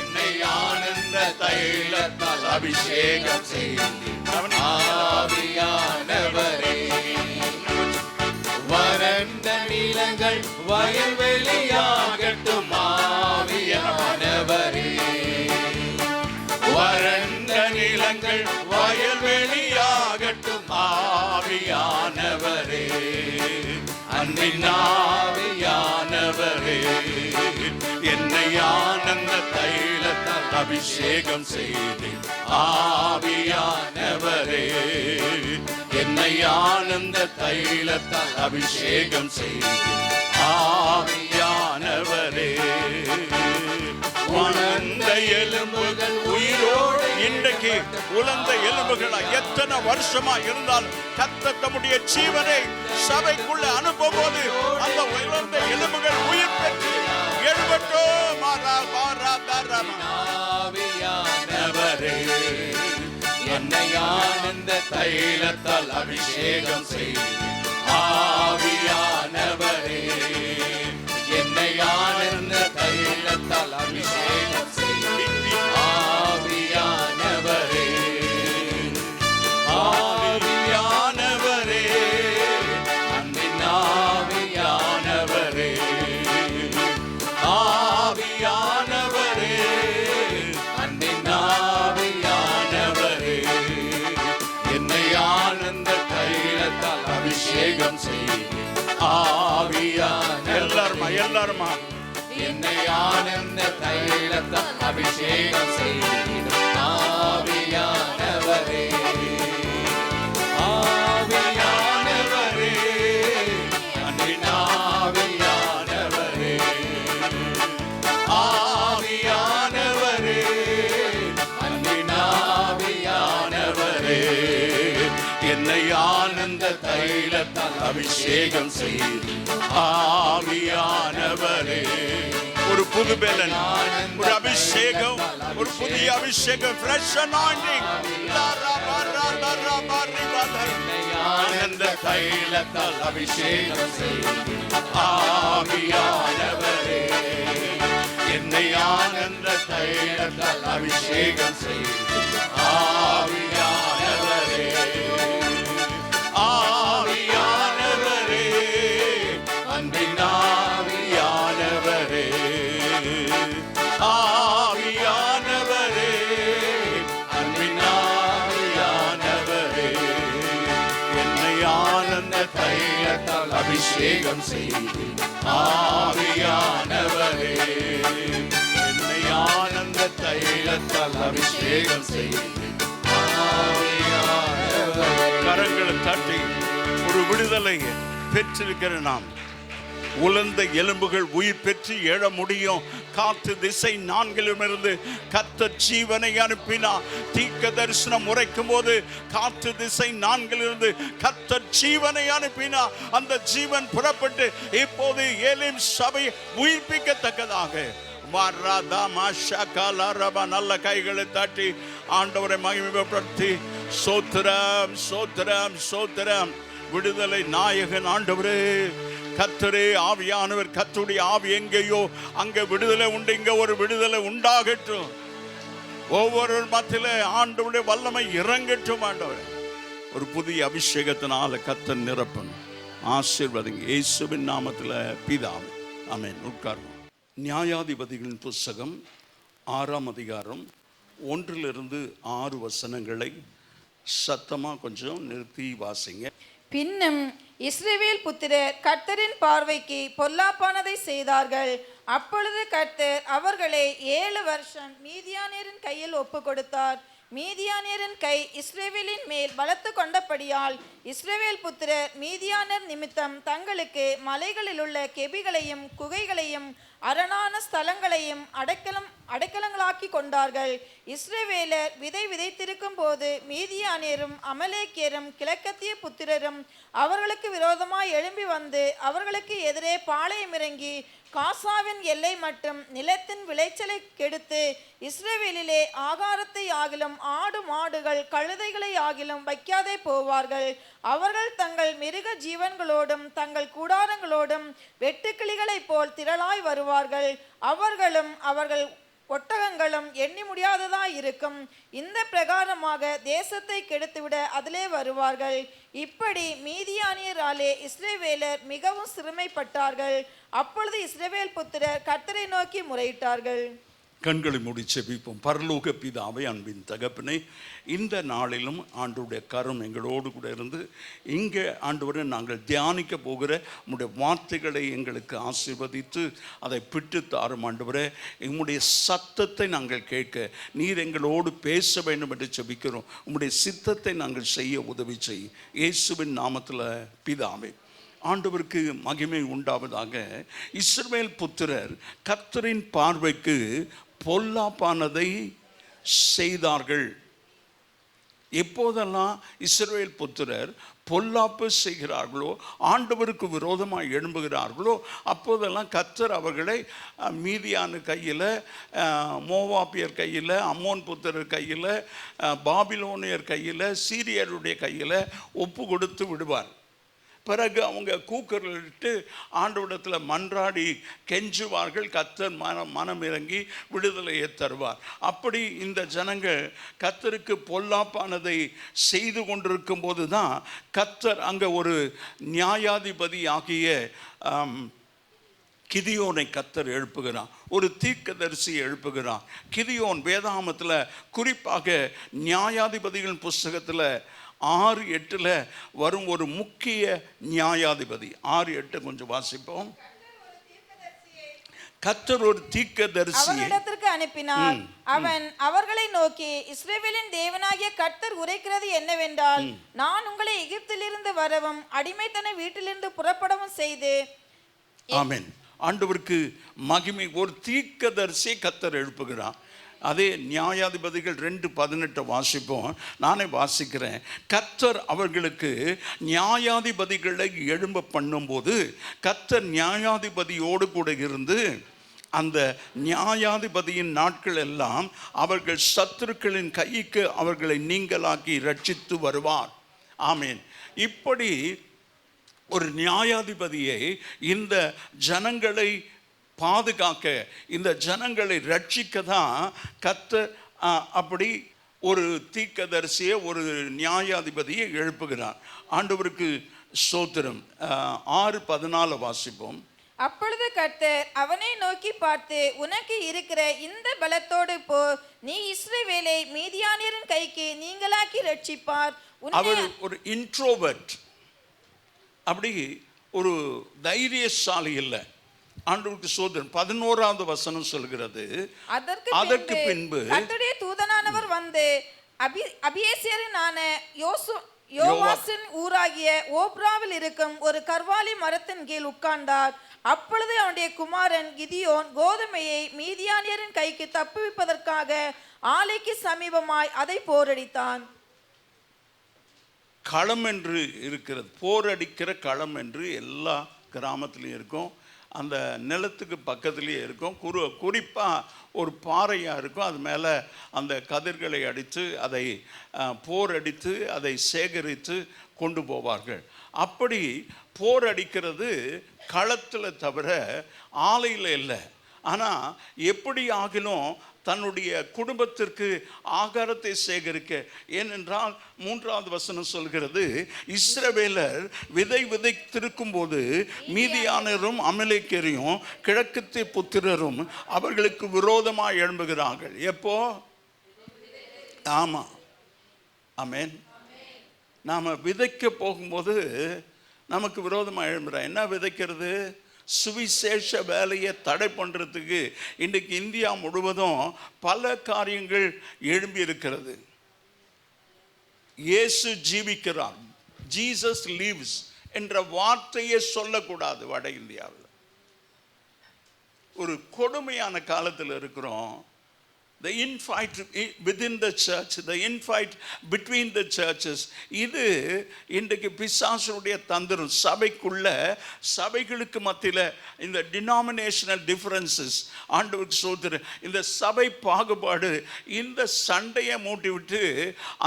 என்னை ஆனந்த தைலத்தால் அபிஷேகம் செய்து ஆவியானவரே, வறண்ட நிலங்கள் வயல்வெளியாகட்டும் ஆவியானவரே, வறண்ட நிலங்கள் வயல்வெளியாகட்டும் ஆவியானவரே, அன்பின் ஆவியானவரே, என்னை ஆனந்த தைலத்தால் அபிஷேகம் செய்து ஆவியானவரே, என்னை ஆனந்த தைலத்தால் அபிஷேகம் செய்து ஆவியானவரே. உலர்ந்த எலும்புகள் உயிரோடு, இன்றைக்கு உலர்ந்த எலும்புகளா எத்தனை வருஷமா இருந்தாலும் கர்த்தர் தம்முடைய ஜீவனை சபைக்குள்ள அனுப்பும் போது அந்த உலர்ந்த எலும்புகள் உயிர் பெற்று எழுபட்டோம். ஆவியானவரே, என்னை ஆனந்த தைலத்தால் அபிஷேகம் செய்து ஆவியானவரே, என்னை ஆனந்த தைலத்தால் அபிஷேகம் செய்து ஆவியானவரே, ஆவியானவரே, அன்பின் ஆவியானவரே, ஆவியானவரே, அன்பின் ஆவியானவரே, என்னை ஆனந்த தைலத்தால் அபிஷேகம் செய்து ஆவியான எல்லாருமா என்னை ஆனந்த தைலத்தால் அபிஷேகம் செய்து ஆவியானவரே, ஆவியானவரே, அன்பின் ஆவியானவரே, ஆவியானவரே, அன்பின் ஆவியானவரே, என்னை ஆனந்த தைலத்தால் அபிஷேகம் செய்து ஆவியானவரே. ஒரு புது பலன், ஒரு அபிஷேகம், ஒரு புதிய அபிஷேகம், fresh anointing. ஆனந்த தைலத்தால் அபிஷேகம் செய்து ஆவியானவரே, என்னை ஆனந்த தைலத்தால் அபிஷேகம் செய்து ஆவியானவரே, ஆவியானவரே, அன்பின் ஆவியானவரே, ஆவியானவரே, அன்பின் ஆவியானவரே, என்னை ஆனந்த தைலத்தால் அபிஷேகம் செய்து ஆவியானவரே, என்னை ஆனந்த தைலத்தால் அபிஷேகம் செய்து ஆவியானவரே. கரங்களை தட்டி ஒரு விடுதலை பெற்றிருக்கிற நாம் உலர்ந்த எலும்புகள் உயிர் பெற்று எழ முடியும். காற்று திசை நான்கிலுமிருந்து கர்த்தர் ஜீவனை அனுப்பினார். தீர்க்க தரிசனம் உரைக்கும் போது காற்று திசை நான்கிலிருந்து கர்த்தர் ஜீவனை அனுப்பினார். அந்த ஜீவன் புறப்பட்டு இப்போது ஏலிம் சபை உயிர்ப்பிக்கத்தக்கதாக நல்ல கைகளை தட்டி ஆண்டவரை மகிமைப்படுத்தி சோத்திரம் சோத்திரம் சோத்திரம். விடுதலை நாயகன் ஆண்டவரே, கர்த்தரே, ஆவியானவர், கர்த்தருடைய ஆவி எங்கேயோ அங்க விடுதலை உண்டு. இங்க ஒரு விடுதலை உண்டாகட்டும். ஒவ்வொரு மத்தியிலே ஆண்டவருடைய வல்லமை இறங்கட்டும். ஆண்டவரே, ஒரு புதிய அபிஷேகத்தினால கர்த்தர் நிரப்பணும். ஆசீர்வதிங்க இயேசுவின் நாமத்தில் பிதாவே, ஆமென். உட்கார்ந்து நியாயாதிபதிகளின் புஸ்தகம் 6ஆம் அதிகாரம் 1-6 வசனங்களை சத்தமா கொஞ்சம் நிறுத்தி வாசிங்க. பின்னும் இஸ்ரவேல் புத்திரர் கர்த்தரின் பார்வைக்கு பொல்லாப்பானதை செய்தார்கள். அப்பொழுது கர்த்தர் அவர்களை 7 வருஷம் மீதியானியரின் கையில் ஒப்பு கொடுத்தார். மீதியானியரின் கை இஸ்ரவேலின் மேல் பலத்து கொண்டபடியால் இஸ்ரவேல் புத்திரர் மீதியானர் நிமித்தம் தங்களுக்கு மலைகளில் உள்ள கெபிகளையும் குகைகளையும் அரணான ஸ்தலங்களையும் அடைக்கலங்களாக்கி கொண்டார்கள். இஸ்ரவேலர் விதை விதைத்திருக்கும் போது மீதியானியரும் அமலேக்கியரும் கிழக்கத்திய புத்திரரும் அவர்களுக்கு விரோதமாய் எழும்பி வந்து அவர்களுக்கு எதிரே பாளையம் இறங்கி காசாவின் எல்லை மற்றும் நிலத்தின் விளைச்சலை கெடுத்து இஸ்ரவேலிலே ஆகாரத்தை ஆகிலும் ஆடு மாடுகள் கழுதைகளை ஆகிலும் வைக்காதே போவார்கள். அவர்கள் தங்கள் மிருக ஜீவன்களோடும் தங்கள் கூடாரங்களோடும் வெட்டுக்கிளிகளைப் போல் திரளாய் வருவார்கள். அவர்களும் அவர்கள் ஒட்டகங்களும் எண்ணி முடியாததாய் இருக்கும். இந்த பிரகாரமாக தேசத்தை கெடுத்துவிட அதிலே வருவார்கள். இப்படி மீதியானியராலே இஸ்ரவேலர் மிகவும் சிறுமைப்பட்டார்கள். அப்பொழுது இஸ்ரவேல் புத்திரர் கர்த்தரை நோக்கி முறையிட்டார்கள். கண்களை மூடி செபிப்போம். பரலோக பிதாவே, அன்பின் தகப்பனே, இந்த நாளிலும் ஆண்டவருடைய கரம் எங்களோடு கூட இருந்து இங்கே ஆண்டவரை நாங்கள் தியானிக்க போகிற உம்முடைய வார்த்தைகளை எங்களுக்கு ஆசீர்வதித்து அதை பிட்டு தாரும். ஆண்டவரே, எங்களுடைய சத்தத்தை நாங்கள் கேட்க நீர் எங்களோடு பேச வேண்டும் என்று செபிக்கிறோம். உம்முடைய சித்தத்தை நாங்கள் செய்ய உதவி செய்யும். இயேசுவின் நாமத்தில் பிதாவே. ஆண்டவருக்கு மகிமை உண்டாவதாக. இஸ்ரவேல் புத்திரர் கர்த்தரின் பார்வைக்கு பொல்லாப்பானதை செய்தார்கள். எப்போதெல்லாம் இஸ்ரவேல் புத்திரர் பொல்லாப்பு செய்கிறார்களோ, ஆண்டவருக்கு விரோதமாக எழும்புகிறார்களோ, அப்போதெல்லாம் கர்த்தர் அவர்களை மீதியான கையில், மோவாபியர் கையில், அம்மோன் புத்திரர் கையில், பாபிலோனியர் கையில், சீரியருடைய கையில் ஒப்பு கொடுத்து விடுவார். பிறகு அவங்க கூக்குரலிட்டு ஆண்டவரிடத்தில் மன்றாடி கெஞ்சுவார்கள். கர்த்தர் மனம் இறங்கி விடுதலையை தருவார். அப்படி இந்த ஜனங்கள் கர்த்தருக்கு பொல்லாப்பானதை செய்து கொண்டிருக்கும் போது தான் கர்த்தர் அங்கே ஒரு நியாயாதிபதி ஆகிய கிதியோனை கர்த்தர் எழுப்புகிறான். ஒரு தீர்க்கதரிசியை எழுப்புகிறான். கிதியோன் வேதாகமத்தில் குறிப்பாக நியாயாதிபதிகளின் புஸ்தகத்தில் 6-8 வரும் ஒரு முக்கிய நியாயாதிபதி. 6-8 கொஞ்சம் வாசிப்போம். கர்த்தர் ஒரு தீர்க்கதரிசியை அவரிடத்திற்கு அனுப்பினார். அவன் அவர்களை நோக்கி, இஸ்ரவேலின் தேவனாகிய கர்த்தர் உரைக்கிறது என்னவென்றால், நான் உங்களை எகிப்திலிருந்து வரவும் அடிமைத்தன வீட்டிலிருந்து புறப்படவும் செய்து. ஆமென். ஆண்டவருக்கு மகிமை. ஒரு தீர்க்கதரிசியை கர்த்தர் எழுப்புகிறான். அதே நியாயாதிபதிகள் 2:18 வாசிப்போம். நானே வாசிக்கிறேன். கர்த்தர் அவர்களுக்கு நியாயாதிபதிகளை எழும்ப பண்ணும்போது கர்த்தர் நியாயாதிபதியோடு கூட இருந்து அந்த நியாயாதிபதியின் நாட்கள் எல்லாம் அவர்கள் சத்துருக்களின் கைக்கு அவர்களை நீங்களாக்கி ரட்சித்து வருவார். ஆமேன். இப்படி ஒரு நியாயாதிபதியை இந்த ஜனங்களை பாதுகாக்க, இந்த ஜனங்களை ரட்சிக்க தான் கர்த்தர் அப்படி ஒரு தீர்க்கதரிசியை, ஒரு நியாயாதிபதியை எழுப்புகிறார். ஆண்டவருக்கு ஸ்தோத்திரம். 6:14 வாசிப்போம். அப்பொழுது கர்த்தர் அவனை நோக்கி பார்த்து, உனக்கு இருக்கிற இந்த பலத்தோடு போ, நீ இஸ்ரவேலை மீதியானியரின் கைக்கு நீங்களாக்கி ரட்சிப்பார். அவர் ஒரு இன்ட்ரோவர்ட், அப்படி ஒரு தைரியசாலி இல்லை. ஆண்டவருக்கு சோதரன். 11வது வசனம் சொல்கிறது, அதற்கு பின்பு கர்த்தருடைய தூதனானவர் வந்து அபியேசேரினான யோவாசின் ஊராகிய ஓப்ராவில் இருக்கும் ஒரு கர்வாலி மரத்தின் கீழ் உட்கார்ந்தார். அப்பொழுது அவனுடைய குமாரன் கிதியோன் கோதுமையை மீதியானியரின் கைக்கு தப்புவிப்பதற்காக ஆலைக்கு சமீபமாய் அதை போரடித்தான். களம் என்று இருக்கிறது, போரடிக்கிற களம் என்று எல்லா கிராமத்திலையும் இருக்கும். அந்த நிலத்துக்கு பக்கத்துலேயே இருக்கும். குறிப்பாக ஒரு பாறையாக இருக்கும். அது மேலே அந்த கதிர்களை அடித்து அதை போர் அடித்து அதை சேகரித்து கொண்டு போவார்கள். அப்படி போர் அடிக்கிறது களத்தில் தவிர ஆலையில் இல்லை. ஆனால் எப்படி ஆகிலும் தன்னுடைய குடும்பத்திற்கு ஆகாரத்தை சேகரிக்க, ஏனென்றால் 3வது வசனம் சொல்கிறது, இஸ்ரவேலர் விதை விதைத்திருக்கும் போது மீதியானரும் அமலேக்கரையும் கிழக்கத்து புத்திரரும் அவர்களுக்கு விரோதமாக எழும்புகிறார்கள். எப்போ? ஆமாம், ஆமென். நாம் விதைக்க போகும்போது நமக்கு விரோதமாக எழும்புகிறோம். என்ன விதைக்கிறது? சுவிசேஷ வேலையை தடை பண்ணுறதுக்கு இன்றைக்கு இந்தியா முழுவதும் பல காரியங்கள் எழும்பி இருக்கிறது. இயேசு ஜீவிக்கிறார், ஜீசஸ் லீவ்ஸ் என்ற வார்த்தையை சொல்லக்கூடாது. வட இந்தியாவில் ஒரு கொடுமையான காலத்தில் இருக்கிறோம். The infight within the church, the infight between the churches, இது இன்றைக்கு பிசாசுடைய தந்திரம். சபைக்குள்ள, சபைகளுக்கு மத்தியில் இந்த டினாமினேஷனல் டிஃபரன்சஸ், ஆண்டவருக்கு சோதனை, இந்த சபை பாகுபாடு, இந்த சண்டையை மூட்டி விட்டு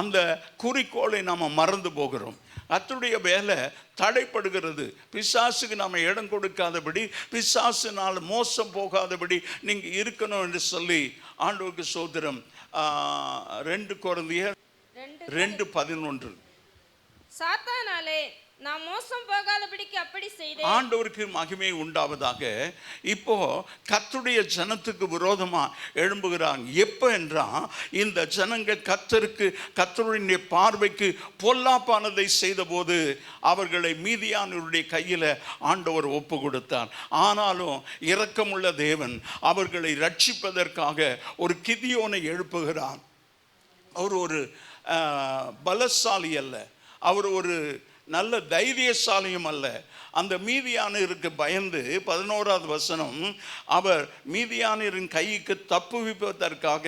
அந்த குறிக்கோளை நாம் மறந்து போகிறோம். கர்த்தருடைய வேலை தடைப்படுகிறது. பிசாசுக்கு நாம் இடம் கொடுக்காதபடி, பிசாசுனால் மோசம் போகாதபடி நீங்கள் இருக்கணும் என்று சொல்லி ஆண்டவருக்கு சோத்திரம். 2 கொரிந்தியர் 2:11. சாத்தானாலே நான் மோசம் போகாதபடிக்கு அப்படி செய்தேன். ஆண்டவருக்கு மகிமை உண்டாவதாக. இப்போ கர்த்தருடைய ஜனத்துக்கு விரோதமா எழும்புகிறாங்க. எப்போ என்றால், இந்த ஜனங்கள் கர்த்தருடைய பார்வைக்கு பொல்லாப்பானதை செய்த போது அவர்களை மீதியானவருடைய கையில் ஆண்டவர் ஒப்பு கொடுத்தார். ஆனாலும் இரக்கமுள்ள தேவன் அவர்களை ரட்சிப்பதற்காக ஒரு கிதியோனை எழுப்புகிறார். அவர் ஒரு பலசாலி அல்ல, அவர் ஒரு நல்ல தைரியசாலியும் அல்ல. அந்த மீதியானருக்கு பயந்து 11வது வசனம், அவர் மீதியானரின் கைக்கு தப்புவிப்பதற்காக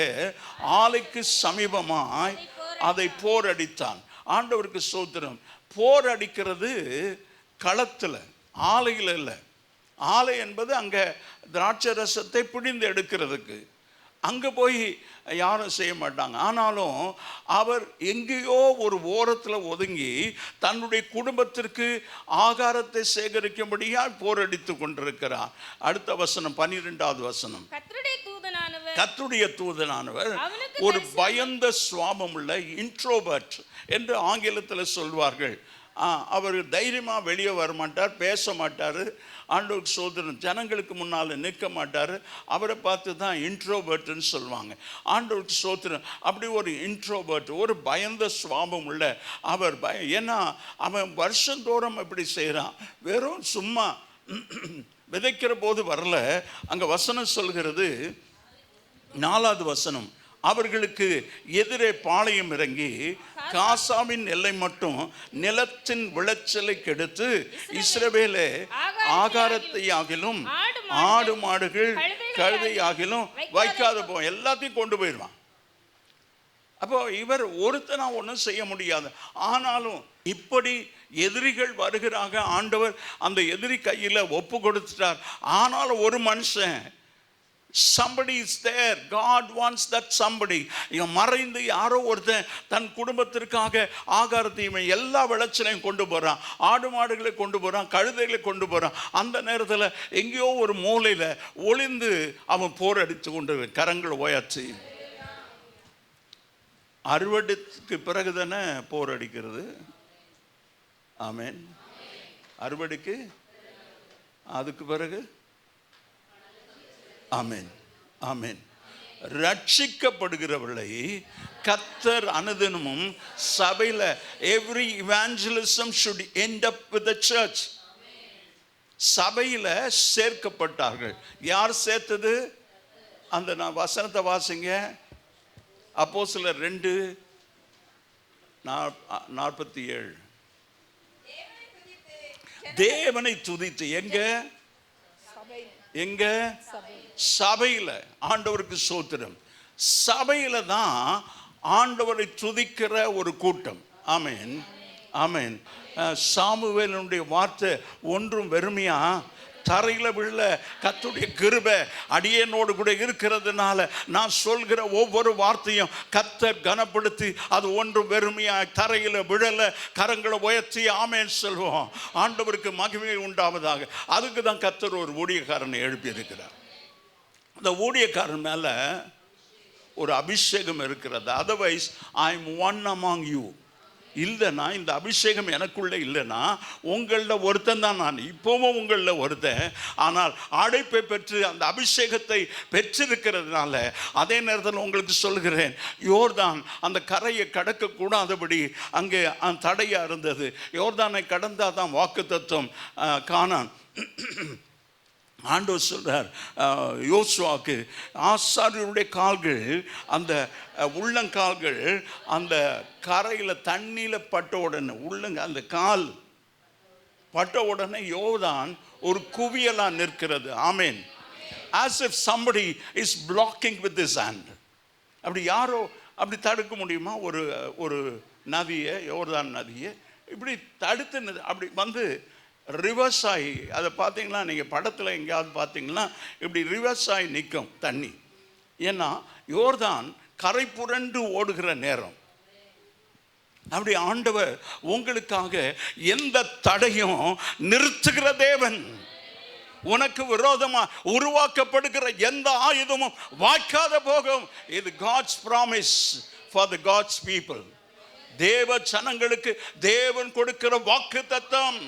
ஆலைக்கு சமீபமாய் அதை போரடித்தான். ஆண்டவருக்கு சோத்திரம். போர் அடிக்கிறது களத்தில், ஆலையில் இல்லை. ஆலை என்பது அங்கே திராட்சை ரசத்தை பிழிந்து எடுக்கிறதுக்கு. அங்கே போய் யாரும் செய்ய மாட்டாங்க. ஆனாலும் அவர் எங்கேயோ ஒரு ஓரத்தில் ஒதுங்கி தன்னுடைய குடும்பத்திற்கு ஆகாரத்தை சேகரிக்கும்படியாக போரடித்து கொண்டிருக்கிறார். அடுத்த வசனம் 12வது வசனம். கர்த்தருடைய தூதனானவர் ஒரு பயந்த சுவாபம் உள்ள இன்ட்ரோவர்ட் என்று ஆங்கிலத்தில் சொல்வார்கள். அவர் தைரியமாக வெளியே வர மாட்டார், பேச மாட்டார். ஆண்டவருக்கு சோதரன் ஜனங்களுக்கு முன்னால் நிற்க மாட்டார். அவரை பார்த்து தான் இன்ட்ரோவர்ட்னு சொல்லுவாங்க. ஆண்டவருக்கு சோதரன் அப்படி ஒரு இன்ட்ரோவர்ட், ஒரு பயந்த சுவாபம் உள்ள அவர். ஏன்னா அவன் வருஷந்தோறும் இப்படி செய்கிறான். வெறும் சும்மா விதைக்கிற போது வரல. அங்கே வசனம் சொல்கிறது, 4வது வசனம், அவர்களுக்கு எதிரே பாளையம் இறங்கி காசாவின் எல்லை மட்டும் நிலத்தின் விளைச்சலை கெடுத்து இஸ்ரவேலே ஆகாரத்தை ஆகிலும் ஆடு மாடுகள் கழுதை ஆகிலும் வைக்காத போ, எல்லாத்தையும் கொண்டு போயிடுவான். அப்போ இவர் ஒருத்தனா ஒன்றும் செய்ய முடியாது. ஆனாலும் இப்படி எதிரிகள் வருகிறாங்க. ஆண்டவர் அந்த எதிரி கையில் ஒப்பு கொடுத்துட்டார். ஆனாலும் ஒரு மனுஷன், somebody is there, God wants that somebody. மறைந்து யாரோ ஒருத்தன் தன் குடும்பத்திற்காக ஆகாரத்தையும் எல்லா விளைச்சலையும் கொண்டு போகிறான், ஆடு மாடுகளை கொண்டு போகிறான், கழுதைகளை கொண்டு போகிறான். அந்த நேரத்தில் எங்கேயோ ஒரு மூலையில் ஒளிந்து அவன் போர் அடித்து கொண்டு கரங்களை உயர்த்தி. அறுவடைக்கு பிறகு தானே போர் அடிக்கிறது. ஆமென். அறுவடைக்கு அதுக்கு பிறகு ஆமென், ஆமென். ரட்சிக்கப்படுகிறவர்களை கர்த்தர் அனுதினமும் சபையில், every evangelism should end up with the church. சபையில் சேர்க்கப்பட்டார்கள். யார் சேர்த்தது? அந்த நான் வசனத்தை வாசிங்க. அப்போஸ்தலர் 2:47. தேவனை துதித்து எங்க சபையில். ஆண்டவருக்கு ஸ்தோத்திரம். சபையில் தான் ஆண்டவரை துதிக்கிற ஒரு கூட்டம். ஆமென், ஆமென். சாமுவேலுடைய வார்த்தை ஒன்றும் வெறுமையா தரையில் விழ, கர்த்தருடைய கிருபை அடியேனோடு கூட இருக்கிறதுனால நான் சொல்கிற ஒவ்வொரு வார்த்தையும் கர்த்தர் கனப்படுத்தி அது ஒன்றும் வெறுமையாக தரையில் விழல. கரங்களை உயர்த்தி ஆமென் சொல்வோம். ஆண்டவருக்கு மகிமை உண்டாவதாக. அதுக்கு தான் கர்த்தர் ஒரு ஊழியக்காரனை எழுப்பி இருக்கிறார். அந்த ஊழியக்காரன் மேல ஒரு அபிஷேகம் இருக்கிறது. Otherwise I am one among you. இல்லைன்னா, இந்த அபிஷேகம் எனக்குள்ள இல்லைன்னா உங்களில் ஒருத்தன் தான் நான், இப்போவும் உங்களில் ஒருத்தன். ஆனால் அழைப்பை பெற்று அந்த அபிஷேகத்தை பெற்றிருக்கிறதுனால அதே நேரத்தில் உங்களுக்கு சொல்கிறேன், யோர்தான் அந்த கரையை கடக்கக்கூடாதபடி அங்கே தடையாக இருந்தது. யோர்தானை கடந்தால் தான் வாக்குத்தத்தம் கானான். ஆண்டவர் சொல்றார் யோசுவாவுக்கு, ஆசாரியருடைய கால்கள், அந்த உள்ளங்கால்கள் அந்த கரையில் தண்ணியில் பட்ட உடனே அந்த கால் பட்ட உடனே யோர்தான் ஒரு குவியலா நிற்கிறது. ஆமேன். as if somebody is blocking with his hand. அப்படி யாரோ அப்படி தடுக்க முடியுமா? ஒரு நதியை, யோர்தான் நதியை இப்படி தடுத்து அப்படி வந்து ரிவர்ஸ் ஆகி, அதை பார்த்தீங்களா நீங்கள் படத்தில் எங்கேயாவது பார்த்தீங்கன்னா இப்படி ரிவர்ஸ் ஆகி நிற்கும் தண்ணி. ஏன்னா யோர்தான் கரை புரண்டு ஓடுகிற நேரம். அப்படி ஆண்டவர் உங்களுக்காக எந்த தடையும் நிறுத்துகிற தேவன். உனக்கு விரோதமா உருவாக்கப்படுகிற எந்த ஆயுதமும் வாய்க்காத போகும். இது God's promise for the God's people. தேவ ஜனங்களுக்கு தேவன் கொடுக்கிற வாக்குத்தத்தம்.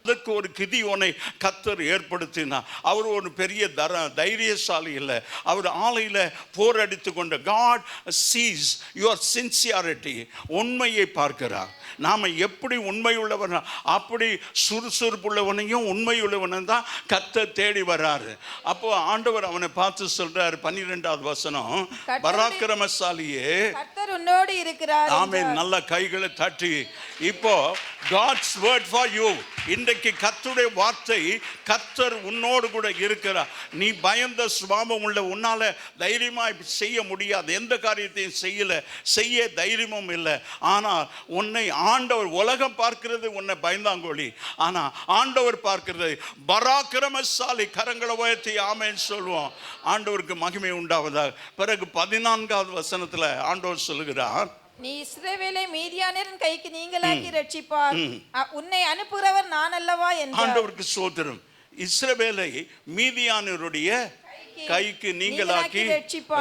அதற்கு ஒரு கிதியோனை கர்த்தர் ஏற்படுத்தினார். அவர் ஒரு பெரிய தைரியசாலி இல்லை, அவர் ஆலையில் போரடித்து கொண்ட. God sees your sincerity. உண்மையை பார்க்கிறார். நாம் எப்படி உண்மை உள்ளவன், அப்படி சுறுசுறுப்புள்ளவனையும் உண்மை உள்ளவனும் தான் கர்த்தர் தேடி வர்றாரு. அப்போ ஆண்டவர் அவனை பார்த்து சொல்றாரு, 12வது வசனம், பராக்கிரமசாலியே கர்த்தர் உன்னோடு இருக்கிறார். ஆமென். நல்ல கைகளை தட்டி. இப்போ God's word for you. இன்றைக்கு கர்த்தருடைய வார்த்தை, கர்த்தர் உன்னோடு கூட இருக்கிறார். நீ பயந்த சுபாவம் உள்ள, உன்னால தைரியமாய் செய்ய முடியாது, எந்த காரியத்தையும் செய்ய தைரியமும் இல்லை. ஆனால் உன்னை ஆண்டவர், உலகம் பார்க்கிறது உன்னை பயந்தாங்கோழி, ஆனா ஆண்டவர் பார்க்கிறது பராக்கிரமசாலி. கரங்களை உயர்த்தி ஆமென் சொல்லுவோம். ஆண்டவருக்கு மகிமை உண்டாவதாக. பிறகு 14வது வசனத்துல ஆண்டவர் சொல்லுகிறார், நீ இஸ்ரவேலை மீதியானியரின் கைக்கு நீங்களாக்கி ரட்சிப்பார், உன்னை அனுப்புகிறவர் நான் அல்லவா என்றார். ஆண்டவருக்கு ஸ்தோத்திரம். இஸ்ரவேலை மீதியானியருடைய கைக்கு நீங்களாக்கி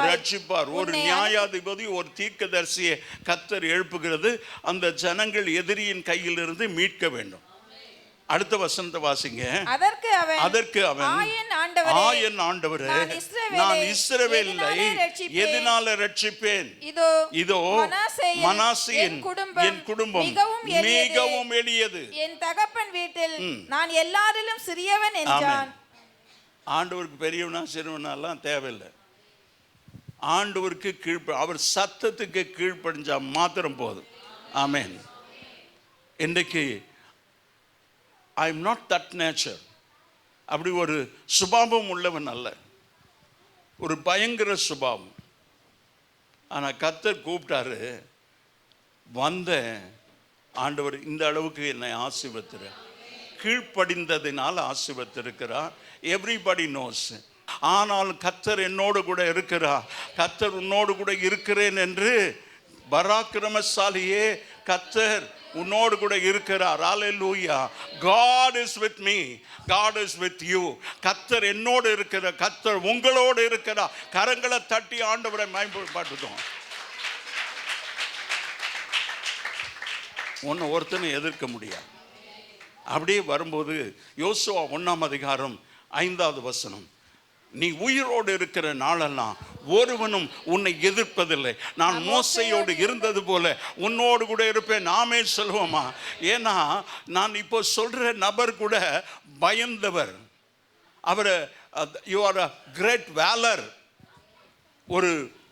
ரட்சிப்பார். ஒரு நியாயாதிபதி, ஒரு தீர்க்கதரிசியை கர்த்தர் எழுப்புகிறது. அந்த ஜனங்கள் எதிரியின் கையிலிருந்து மீட்க வேண்டும். அடுத்த வசனத்தை வாசிங்க. அதற்கு அவன் ஆயன் ஆண்டவரே, நான் இஸ்ரவேலை எதனால ரட்சிப்பேன்? இதோ மனாசேயின் என் குடும்பம் மிகவும் எளியது, என் தகப்பன் வீட்டில் நான் எல்லாரிலும் சிறியவன் என்றான். ஆண்டவருக்கு பெரியவனா சிறுவனாலாம் தேவையில்லை. ஆண்டவருக்கு அவர் சத்தத்துக்கு கீழ்ப்படிஞ்சா மாத்திரம் போதும். ஆமென். இன்றைக்கு I am not that nature. அப்படி ஒரு சுபாவம் உள்ளவன் அல்ல, ஒரு பயங்கர சுபாவம். ஆனால் கர்த்தர் கூப்பிட்டாரு, வந்த ஆண்டவர் இந்த அளவுக்கு என்னை ஆசீர்வதிக்கிற, கீழ்ப்படிந்ததினால் ஆசீர்வதித்திருக்கிறார். Everybody knows. ஆனால் கர்த்தர் என்னோடு கூட இருக்கிறார், கர்த்தர் உன்னோடு கூட இருக்கிறேன் என்று. பராக்கிரமசாலியே, கர்த்தர் உன்னோடு கூட இருக்கிறார். ஹல்லேலூயா. God is with me. God is with you. கர்த்தர் என்னோடு இருக்கிறார், கர்த்தர் உங்களோடு இருக்கிறார். கரங்களை தட்டி ஆண்டவரை மகிமைப்படுத்தும். ஒன்னு ஒருத்தனை எதிர்க்க முடியாது. அப்படியே வரும்போது யோசுவா 1ஆம் அதிகாரம் 5வது வசனம், நீ உயிரோடு இருக்கிற நாளெல்லாம் ஒருவனும் உன்னை எதிர்ப்பதில்லை, நான் மோசையோடு இருந்தது போல உன்னோடு கூட இருப்பேன். நாமே சொல்லுவோமா? ஏன்னா நான் இப்போ சொல்ற நபர் கூட பயந்தவர். அவர் யூ ஆர் அ கிரேட் வேலர்,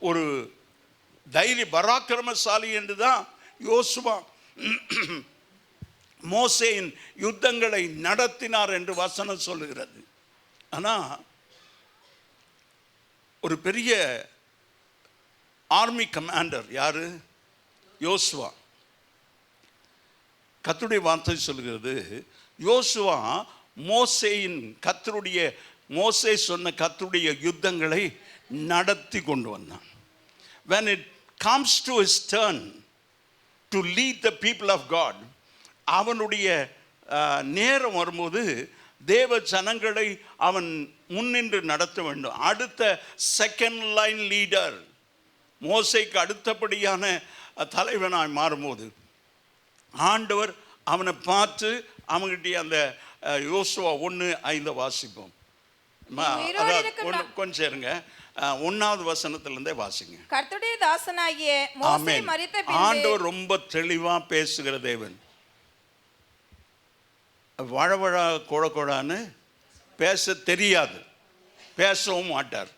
ஒரு தைரிய பராக்கிரமசாலி என்று தான் யோசுவா மோசேயின் யுத்தங்களை நடத்தினார் என்று வசனம் சொல்லுகிறது. ஆனால் ஒரு பெரிய ஆர்மி கமாண்டர் யாரு? யோசுவா. கர்த்தருடைய வார்த்தை சொல்கிறது, யோசுவா மோசே சொன்ன கர்த்தருடைய யுத்தங்களை நடத்தி கொண்டு வந்தான். when it comes to his turn to lead the people of God, அவனுடைய நேரம் வரும்போது தேவ ஜனங்களை அவன் முன்னின்று நடத்த வேண்டும். அடுத்த செகண்ட் லைன் லீடர், மோசேக்கு அடுத்தபடியான தலைவனாய் மாறும்போது ஆண்டவர் அவனை பார்த்து அவங்ககிட்ட அந்த யோசுவா 1:5 வாசிப்போம். கொஞ்சம் இருங்க, 1வது வசனத்திலிருந்தே வாசிங்க. கர்த்தருடைய தாசனாகிய மோசே மரித்த பின்பு ஆண்டவர் ரொம்ப தெளிவா பேசுகிற தேவன். வழவழா கொழன்னு பேச தெரியாது, பேசவும் மாட்டார்.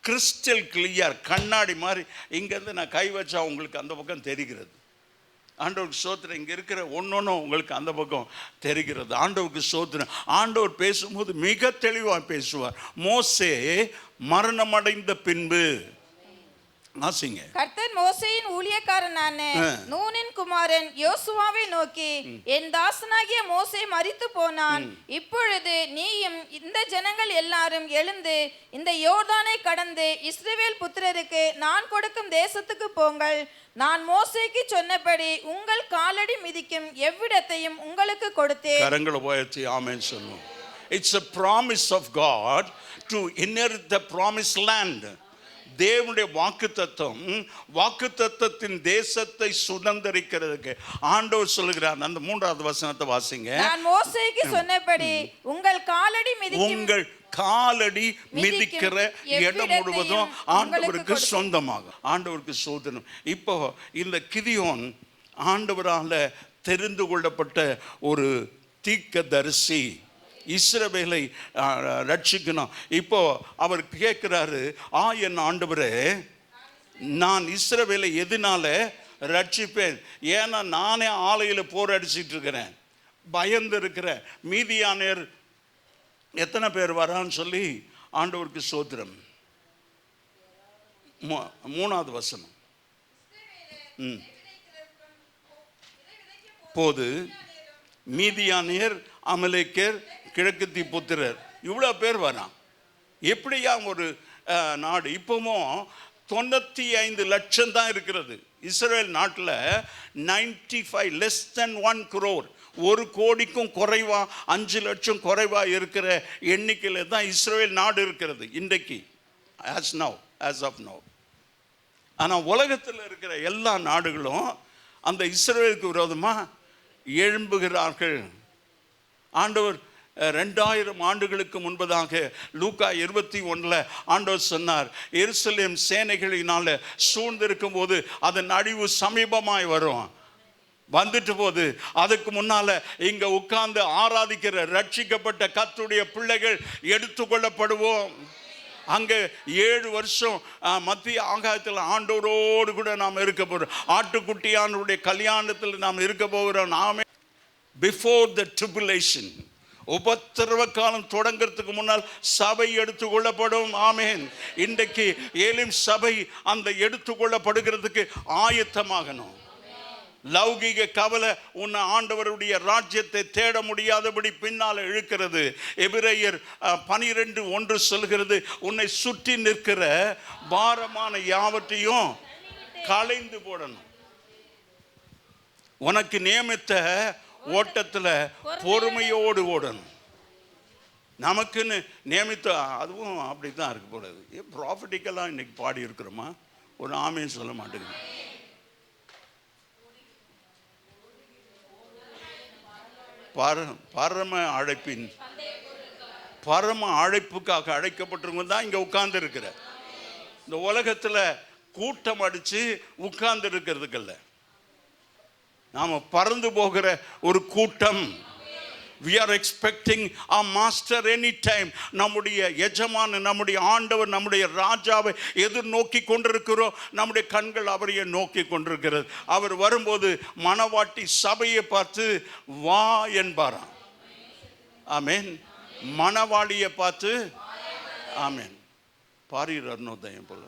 கிறிஸ்டல் கிளியர், கண்ணாடி மாதிரி. இங்கேருந்து நான் கை வச்சா உங்களுக்கு அந்த பக்கம் தெரிகிறது. ஆண்டவருக்கு சோத்திரம். இங்கே இருக்கிற ஒன்னொன்னும் உங்களுக்கு அந்த பக்கம் தெரிகிறது. ஆண்டவருக்கு சோத்திரம். ஆண்டவர் பேசும்போது மிக தெளிவாக பேசுவார். மோசே மரணமடைந்த பின்பு ஆசிங்க, கர்த்தர் மோசேயின் ஊழியக்காரனான நூனின் குமாரன் யோசுவாவை நோக்கி, என் தாசனாகிய மோசே மரித்து போனான். இப்பொழுது நீயும் இந்த ஜனங்கள் எல்லாரும் எழுந்து இந்த யோர்தானை கடந்து இஸ்ரவேல் புத்திரருக்கு நான் கொடுக்கும் தேசத்துக்கு போங்கள். நான் மோசேக்கு சொன்னபடி உங்கள் காலடி மிதிக்கும் எவ்விடத்தையும் உங்களுக்கு கொடுத்தேன். கரங்களை உயர்த்தி ஆமென் சொல்லுவோம். It's a promise of God to inherit the promised land. தேவனுடைய வாக்குத்தத்தத்தின் தேசத்தை சுதந்தரிக்கிறதுக்கு ஆண்டவர் சொல்லுகிறார். அந்த 3வது வசனத்தை வாசிங்க. நான் மோசேக்கு சொன்னபடி உங்கள் காலடி மிதிக்கிற இடம் முழுவதும் ஆண்டவருக்கு சொந்தமாகும். ஆண்டவருக்கு சோதனம். இப்போ இந்த கிதியோன் ஆண்டவரால் தெரிந்து கொள்ளப்பட்ட ஒரு தீர்க்கதரிசி, இஸ்ரவேலை ரட்சிக்கணும். இப்போ அவர் கேட்கிறாரு, என் ஆண்டவரே, நான் இஸ்ரவேலை எதனால ரட்சிப்பேன்? ஏன்னா நானே ஆலையில் போராடிச்சிட்டு இருக்கிறேன், பயந்து இருக்கிறேன். மீதியானேர் எத்தனை பேர் வரான்னு சொல்லி ஆண்டவருக்கு சோத்திரம். 3வது வசனம். போது மீதியானியர், அமலேக்கர், கிழக்குத்தி புத்திரர், இவ்வளோ பேர் வரான். எப்படியா ஒரு நாடு? இப்பவும் 95 லட்சம் தான் இருக்கிறது இஸ்ரேல் நாட்டில். 95 less than 1 crore, 1 கோடிக்கும் குறைவா, 5 லட்சம் குறைவா இருக்கிற எண்ணிக்கையில் தான் இஸ்ரேல் நாடு இருக்கிறது இன்றைக்கு, as of now. ஆனால் உலகத்தில் இருக்கிற எல்லா நாடுகளும் அந்த இஸ்ரேலுக்கு விரோதமாக எழும்புகிறார்கள். ஆண்டவர் 2000 ஆண்டுகளுக்கு முன்பதாக லூக்கா 21 ஆண்டவர் சொன்னார், எருசலேம் சேனைகளினால சூழ்ந்திருக்கும் போது அதன் அழிவு சமீபமாய் வரும். வந்துட்டு போது அதுக்கு முன்னால இங்க உட்கார்ந்து ஆராதிக்கிற ரட்சிக்கப்பட்ட கர்த்தருடைய பிள்ளைகள் எடுத்துக்கொள்ளப்படுவோம். அங்கே 7 வருஷம் மத்திய ஆகாயத்தில் ஆண்டவரோடு கூட நாம் இருக்க போகிறோம். ஆட்டுக்குட்டியானுடைய கல்யாணத்தில் நாம் இருக்க போகிறோம். நாமே பிஃபோர் த ட்ரிபுலேஷன், உபத்திரவ காலம் தொடங்கிறதுக்கு முன்னால் சபை எடுத்துக்கொள்ளப்படும். ஆமேன். இன்றைக்கு ஏலிம் சபை அந்த எடுத்துக்கொள்ளப்படுகிறதுக்கு ஆயத்தமாகணும். லௌகிக கவலை உன்னை ஆண்டவருடைய ராஜ்யத்தை தேட முடியாதபடி பின்னால் இழுக்கிறது. எபிரேயர் 12:1 சொல்கிறது, உன்னை சுற்றி நிற்கிற பாரமான யாவற்றையும் களைந்து போடணும். உனக்கு நியமித்த ஓட்டத்தில் பொறுமையோடு ஓடணும். நமக்குன்னு நியமித்த, அதுவும் அப்படி தான் இருக்க போகிறது. ப்ராஃபிட்டிக்கெல்லாம் இன்னைக்கு பாடி இருக்கிறோமா? ஒரு ஆமையும் சொல்ல மாட்டேங்குது. பரம அழைப்புக்காக அழைக்கப்பட்டவங்க தான் இங்கே உட்கார்ந்து இருக்கிற. இந்த உலகத்தில் கூட்டம் அடித்து உட்கார்ந்து இருக்கிறதுக்கல்ல, நாம் பறந்து போகிற ஒரு கூட்டம். We are expecting our master anytime. நம்முடைய எஜமான, நம்முடைய ஆண்டவர், நம்முடைய ராஜாவை எதிர்நோக்கி கொண்டிருக்கிறோம். நம்முடைய கண்கள் அவரையே நோக்கி கொண்டிருக்கிறது. அவர் வரும்போது மணவாட்டி சபையை பார்த்து வா என்பாராம். ஆமேன். மணவாளியை பார்த்து ஆமேன். பாரீர் அருணோதயம் போல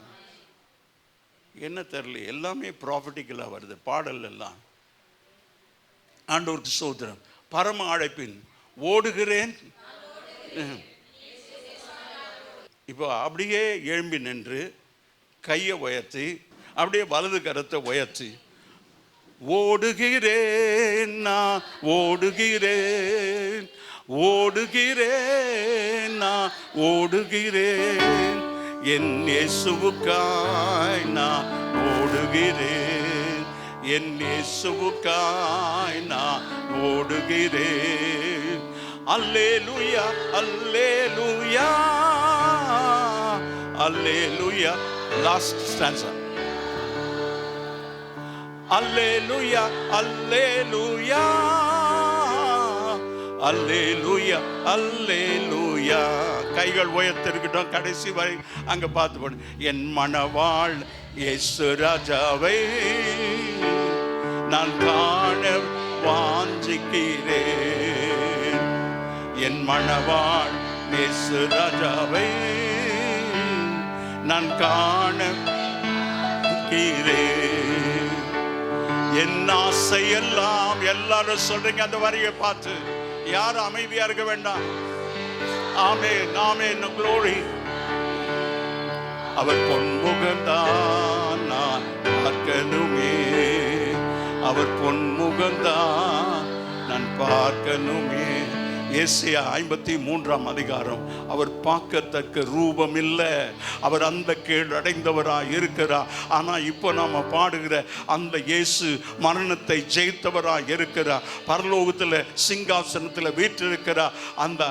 என்ன தெரியல, எல்லாமே ப்ராஃபிட்டிக்கலாக வருது பாடல் எல்லாம். ஆண்டவருக்கு சோதரம். பரம அழைப்பின் ஓடுகிறேன். இப்போ அப்படியே எழும்பி நின்று கையை உயர்த்தி அப்படியே வலது கரத்தை உயர்த்தி, ஓடுகிறேன் நான் ஓடுகிறேன் ஓடுகிறேன், நான் ஓடுகிறேன், என் இயேசுவுக்காய் நான் ஓடுகிறேன், என் இயேசுவுக்காய் நான் ஓடுகிறேன். அல்லேலூயா, அல்லேலூயா, அல்லேலூயா. Last stanza. அல்லேலூயா, அல்லேலூயா, அல்லேலூயா, அல்லேலூயா. கைகள் உயர்த்திருக்கட்டும் கடைசி வரை அங்க பார்த்து போடு. என் மணவாள் இயேசு ராஜாவை நான் காண வாஞ்சிக்கிறேன், என் மணவாள் இயேசு ராஜாவை நான் காண என் ஆசை எல்லாம். எல்லாரும் சொல்றீங்க அந்த வரியை பார்த்து. யாரும் அமைதியா இருக்க வேண்டாம். ஆமென், ஆமென், glory. அவர் பொன்முகந்தான் நான் பார்க்கணுமே, அவர் பொன்முகந்தான் நான் பார்க்கணுமே. ஏசாயா 53ஆம் அதிகாரம். அவர் பார்க்கத்தக்க ரூபம் இல்லை, அவர் அந்த கேடு அடைந்தவராய் இருக்கிறார். ஆனால் இப்போ நாம பாடுகிற அந்த இயேசு மரணத்தை ஜெயித்தவராய் இருக்கிறார். பரலோகத்தில் சிங்காசனத்தில் வீற்றிருக்கிறார். அந்த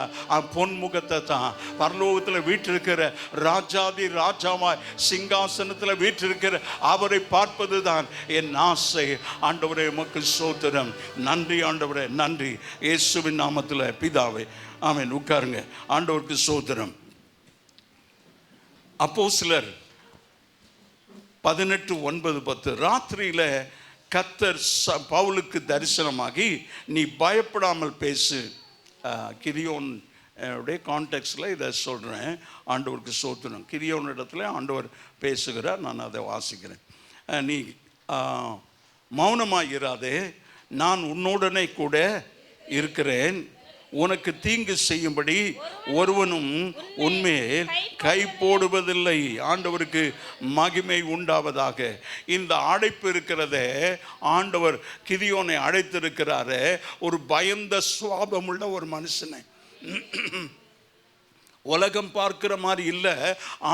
பொன்முகத்தை தான் பரலோகத்தில் வீற்றிருக்கிற ராஜாதி ராஜாவாய் சிங்காசனத்தில் வீற்றிருக்கிற அவரை பார்ப்பது தான் என் ஆசை. ஆண்டவரே உமக்கு ஸ்தோத்திரம். நன்றி ஆண்டவரே, நன்றி இயேசுவின் நாமத்தில் பிதாவே, ஆமென். உட்காருங்க. ஆண்டவருக்கு ஸ்தோத்திரம். அப்போஸ்தலர் 18:9-10. ராத்திரியில கர்த்தர் பவுலுக்கு தரிசனமாகி நீ பயப்படாமல் பேசு. கிரியோன் உடைய கான்டெக்ஸ்ட்ல இதை சொல்றேன். ஆண்டவருக்கு ஸ்தோத்திரம். கிரியோன் இடத்துல ஆண்டவர் பேசுகிறார். நான் அதை வாசிக்கிறேன். நீ மௌனமாய் இராதே, நான் உன்னுடனே கூட இருக்கிறேன், உனக்கு தீங்கு செய்யும்படி ஒருவனும் உன்மேல் கை போடுவதில்லை. ஆண்டவருக்கு மகிமை உண்டாவதாக. இந்த அழைப்பு இருக்கிறதே, ஆண்டவர் கிதியோனை அழைத்திருக்கிறாரே, ஒரு பயந்த சுவாபமுள்ள ஒரு மனுஷனை. உலகம் பார்க்கிற மாதிரி இல்லை,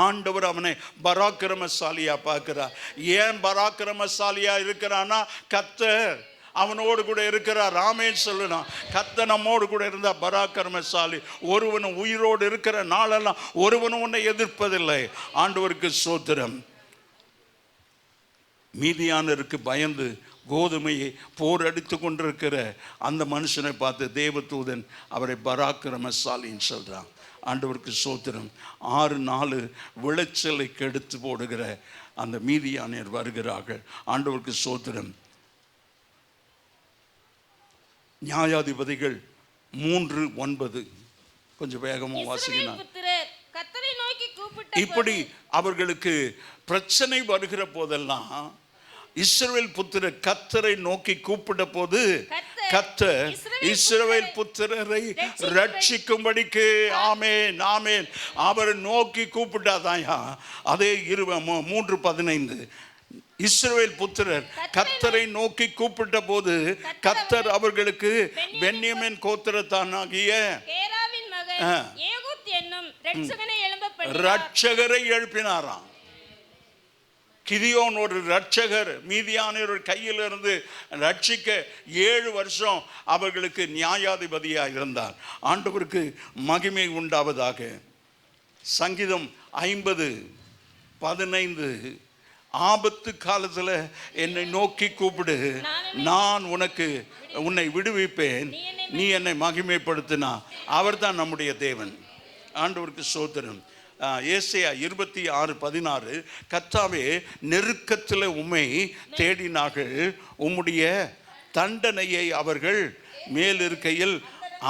ஆண்டவர் அவனை பராக்கிரமசாலியா பார்க்கிறார். ஏன் பராக்கிரமசாலியா இருக்கிறான்னா, கர்த்தர் அவனோடு கூட இருக்கிறார். ஆமென் சொல்லலாம். கர்த்தர் நம்மோடு கூட இருந்தா பராக்கிரமசாலி. ஒருவனும் உயிரோடு இருக்கிற நாளெல்லாம் ஒருவனும் உன்னை எதிர்ப்பதில்லை. ஆண்டவருக்கு ஸ்தோத்திரம். மீதியானருக்கு பயந்து கோதுமையை போர் அடித்து கொண்டிருக்கிற அந்த மனுஷனை பார்த்து தேவதூதன் அவரை பராக்கிரமசாலின்னு சொல்றான். ஆண்டவருக்கு ஸ்தோத்திரம். 6 விளைச்சலை கெடுத்து போடுகிற அந்த மீதியானியர் வருகிறார்கள். ஆண்டவருக்கு ஸ்தோத்திரம். நியாயாதிபதிகள் 3:9. கொஞ்சம் வேகமாக வாசிக்கணும். இப்படி அவர்களுக்கு பிரச்சனை வருகிற போதெல்லாம் இஸ்ரவேல் புத்திரர் கர்த்தரை நோக்கி கூப்பிட்ட போது கர்த்தர் இஸ்ரவேல் புத்திரரை ரட்சிக்கும்படிக்கு, ஆமென், ஆமென், அவரை நோக்கி கூப்பிட்டாதாயா. அதே 3:15. இஸ்ரவேல் புத்திரர் கர்த்தரை நோக்கி கூப்பிட்ட போது கர்த்தர் அவர்களுக்கு பென்யமீன் கோத்திரத்தானாகிய ரட்சகரை எழுப்பினாராம். கிதியோன் ஒரு ரட்சகர், மீதியானோர் கையிலிருந்து ரட்சிக்க 7 வருஷம் அவர்களுக்கு நியாயாதிபதியாக இருந்தார். ஆண்டவருக்கு மகிமை உண்டாவதாக. சங்கீதம் 50:15. ஆபத்து காலத்துல என்னை நோக்கி கூப்பிடு, நான் உன்னை விடுவிப்பேன், நீ என்னை மகிமைப்படுத்தினா. அவர் தான் நம்முடைய தேவன். ஆண்டவருக்கு ஸ்தோத்திரம். ஏசாயா 26:16. கர்த்தாவே, நெருக்கத்தில் உம்மை தேடினார்கள், உம்முடைய தண்டனையை அவர்கள் மேலிருக்கையில்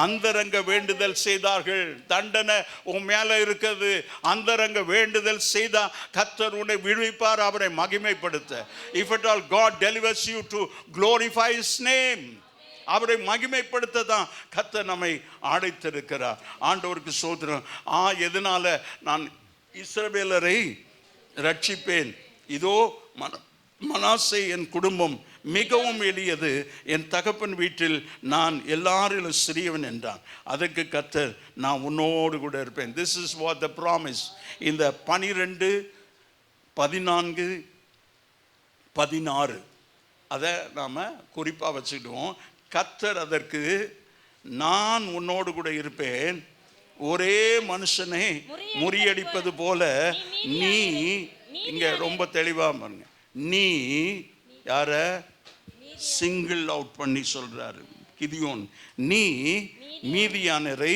அந்தரங்க வேண்டுதல் செய்தார்கள். தண்டனை உன் மேல இருக்கிறது, அந்தரங்க வேண்டுதல் செய்தா கர்த்தர் உன்னை விடுவிப்பார், அவரை மகிமைப்படுத்த. If at all God delivers you to glorify His name, அவரை மகிமைப்படுத்த தான் கர்த்தர் நம்மை அழைத்திருக்கிறார். ஆண்டவருக்கு ஸ்தோத்திரம். எதனால நான் இஸ்ரவேலரை ரட்சிப்பேன், இதோ மனாசே என் குடும்பம் மிகவும் எளியது என் தகப்பன் வீட்டில் நான் எல்லாரிலும் சிறியவன் என்றான். அதற்கு கர்த்தர், நான் உன்னோடு கூட இருப்பேன். This is what the promise. இந்த 12, 14, 16 அதை நாம் குறிப்பாக வச்சுக்கிடுவோம். கர்த்தர் அதற்கு, நான் உன்னோடு கூட இருப்பேன், ஒரே மனுஷனை முறியடிப்பது போல நீ, இங்க ரொம்ப தெளிவா பாருங்க, நீ யார சிங்கிள் அவுட் பண்ணி சொல்றாரு கிதியோன், நீ மீதியானரை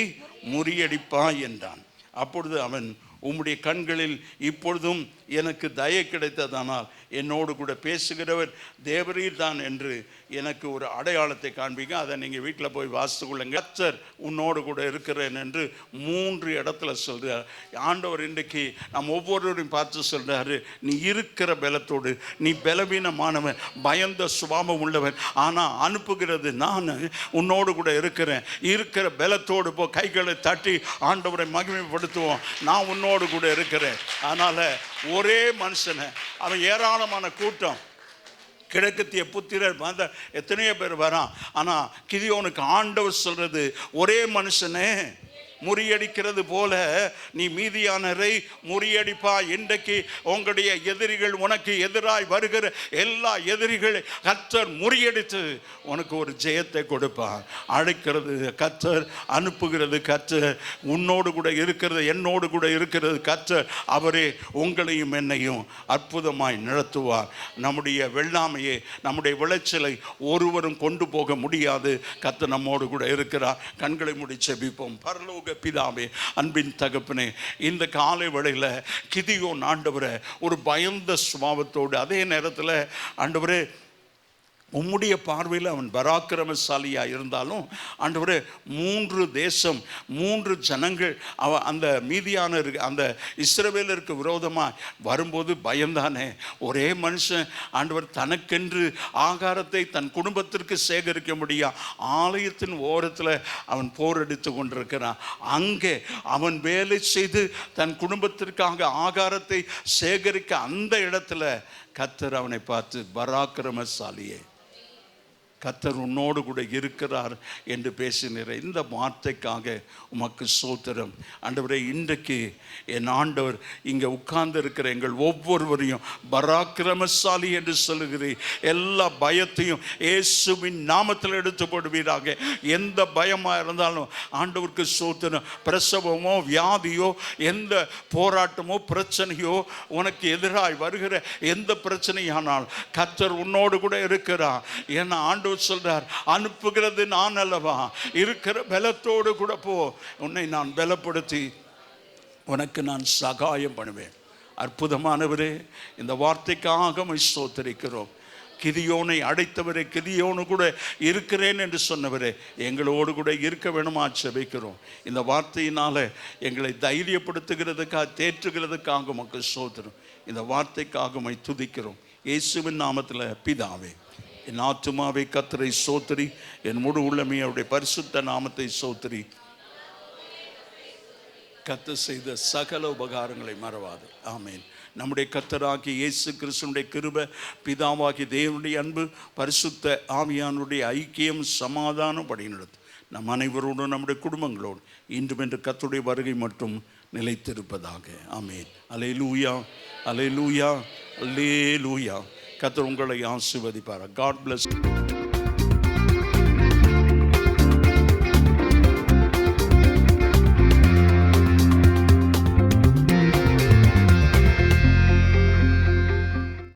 முறியடிப்பாய் என்றான். அப்பொழுது அவன், உம்முடைய கண்களில் இப்பொழுதும் எனக்கு தயை கிடைத்ததானால் என்னோடு கூட பேசுகிறவர் தேவரீர் தான் என்று எனக்கு ஒரு அடையாளத்தை காண்பீங்க. அதை நீங்கள் வீட்டில் போய் வாசித்து கொள்ளுங்க. கர்த்தர் உன்னோடு கூட இருக்கிறேன் என்று 3 இடத்துல சொல்கிறார். ஆண்டவர் இன்றைக்கு நம்ம ஒவ்வொருவரையும் பார்த்து சொல்கிறாரு, நீ இருக்கிற பலத்தோடு, நீ பலவீனமானவன், பயந்த சுபாவம் உள்ளவன், ஆனால் அனுப்புகிறது நான் உன்னோடு கூட இருக்கிறேன். இருக்கிற பலத்தோடு போ, கைகளை தட்டி ஆண்டவரை மகிமைப்படுத்துவோம். நான் உன்னோடு கூட இருக்கிறேன். அதனால் ஒரே மனுஷனை, அவன் ஏராளமான கூட்டம், கிழக்கத்திய புத்திரர் வந்த எத்தனையோ பேர் வரான். ஆனால் கிதியோனுக்கு ஆண்டவர் சொல்றது, ஒரே மனுஷனே முறியடிக்கிறது போல நீ மீதியானரை முறியடிப்பா. இன்றைக்கு உங்களுடைய எதிரிகள், உனக்கு எதிராய் வருகிற எல்லா எதிரிகளை கர்த்தர் முறியடித்து உனக்கு ஒரு ஜெயத்தை கொடுப்பார். அழைக்கிறது கர்த்தர், அனுப்புகிறது கர்த்தர், உன்னோடு கூட இருக்கிறது, என்னோடு கூட இருக்கிறது கர்த்தர். அவரே உங்களையும் என்னையும் அற்புதமாய் நடத்துவார். நம்முடைய வெள்ளாமையை, நம்முடைய விளைச்சலை ஒருவரும் கொண்டு போக முடியாது. கர்த்தர் நம்மோடு கூட இருக்கிறார். கண்களை மூடி ஜெபிப்போம். பரலோக பிதாவே, அன்பின் தகப்பனே, இந்த காலை வேளையில் கிதியோன் ஆண்டவரே ஒரு பயந்த சுபாவத்தோடு, அதே நேரத்தில் ஆண்டவரே உம்முடைய பார்வையில் அவன் பராக்கிரமசாலியாக இருந்தாலும் ஆண்டவரே 3 தேசம், 3 ஜனங்கள் அந்த மீதியான அந்த இஸ்ரவேலருக்கு விரோதமாக வரும்போது பயந்தானே. ஒரே மனுஷன் ஆண்டவர் தனக்கென்று ஆகாரத்தை தன் குடும்பத்திற்கு சேகரிக்க முடியாது. ஆலயத்தின் ஓரத்தில் அவன் போரடித்து கொண்டிருக்கிறான். அங்கே அவன் வேலை செய்து தன் குடும்பத்திற்காக ஆகாரத்தை சேகரிக்க அந்த இடத்துல கர்த்தர் அவனை பார்த்து, பராக்கிரமசாலியே, கர்த்தர் உன்னோடு கூட இருக்கிறார் என்று பேசினீர். இந்த வார்த்தைக்காக உமக்கு ஸ்தோத்திரம் ஆண்டவரே. இன்றைக்கு என் ஆண்டவர் இங்கே உட்கார்ந்து இருக்கிற எங்கள் ஒவ்வொருவரையும் பராக்கிரமசாலி என்று சொல்லுகிறீர். எல்லா பயத்தையும் இயேசுவின் நாமத்தில் எடுத்து போடுவீராக. எந்த பயமாக இருந்தாலும் ஆண்டவருக்கு ஸ்தோத்திரம். பிரசவமோ வியாதியோ, எந்த போராட்டமோ பிரச்சனையோ, உனக்கு எதிராய் வருகிற எந்த பிரச்சனையானால் கர்த்தர் உன்னோடு கூட இருக்கிறார். ஏன்னா ஆண்டவர் சொல்றார், அனுப்புகிறது நான் அல்லவா, இருக்கிற பலத்தோடு கூட போ, உன்னை நான் பலப்படுத்தி உனக்கு நான் சகாயம் பண்ணுவேன். அற்புதமானவரே, இந்த வார்த்தைக்காக ஸ்தோத்திரிக்கிறோம். கிதியோனை அடைத்தவரே, கிதியோனு கூட இருக்கிறேன் என்று சொன்னவரே, எங்களோடு கூட இருக்க வேணுமா ஜெபிக்கிறோம். இந்த வார்த்தையினால எங்களை தைரியப்படுத்துகிறதுக்காக, தேற்றுகிறதுக்காக உமக்கு ஸ்தோத்திரம். இந்த வார்த்தைக்காக உம்மை துதிக்கிறோம். இயேசுவின் நாமத்தில் பிதாவே. என் ஆத்துமாவை கர்த்தரை ஸ்தோத்திரி, என் முழு உள்ளமே அவருடைய பரிசுத்த நாமத்தை ஸ்தோத்திரி. கர்த்தர் செய்த சகல உபகாரங்களை மறவாது. ஆமேன். நம்முடைய கர்த்தராகிய இயேசு கிறிஸ்துவினுடைய கிருபை, பிதாவாகிய தேவனுடைய அன்பு, பரிசுத்த ஆவியானுடைய ஐக்கியம், சமாதானம் வழிநடத்து நம் அனைவரோடும் நம்முடைய குடும்பங்களோடு இன்றும் என்று கர்த்தருடைய வருகை மட்டும் நிலைத்திருப்பதாக. ஆமேன். அல்லேலூயா, அல்லேலூயா, அல்லேலூயா. கர்த்தர் உங்களை ஆசீர்வதிப்பார். God bless you.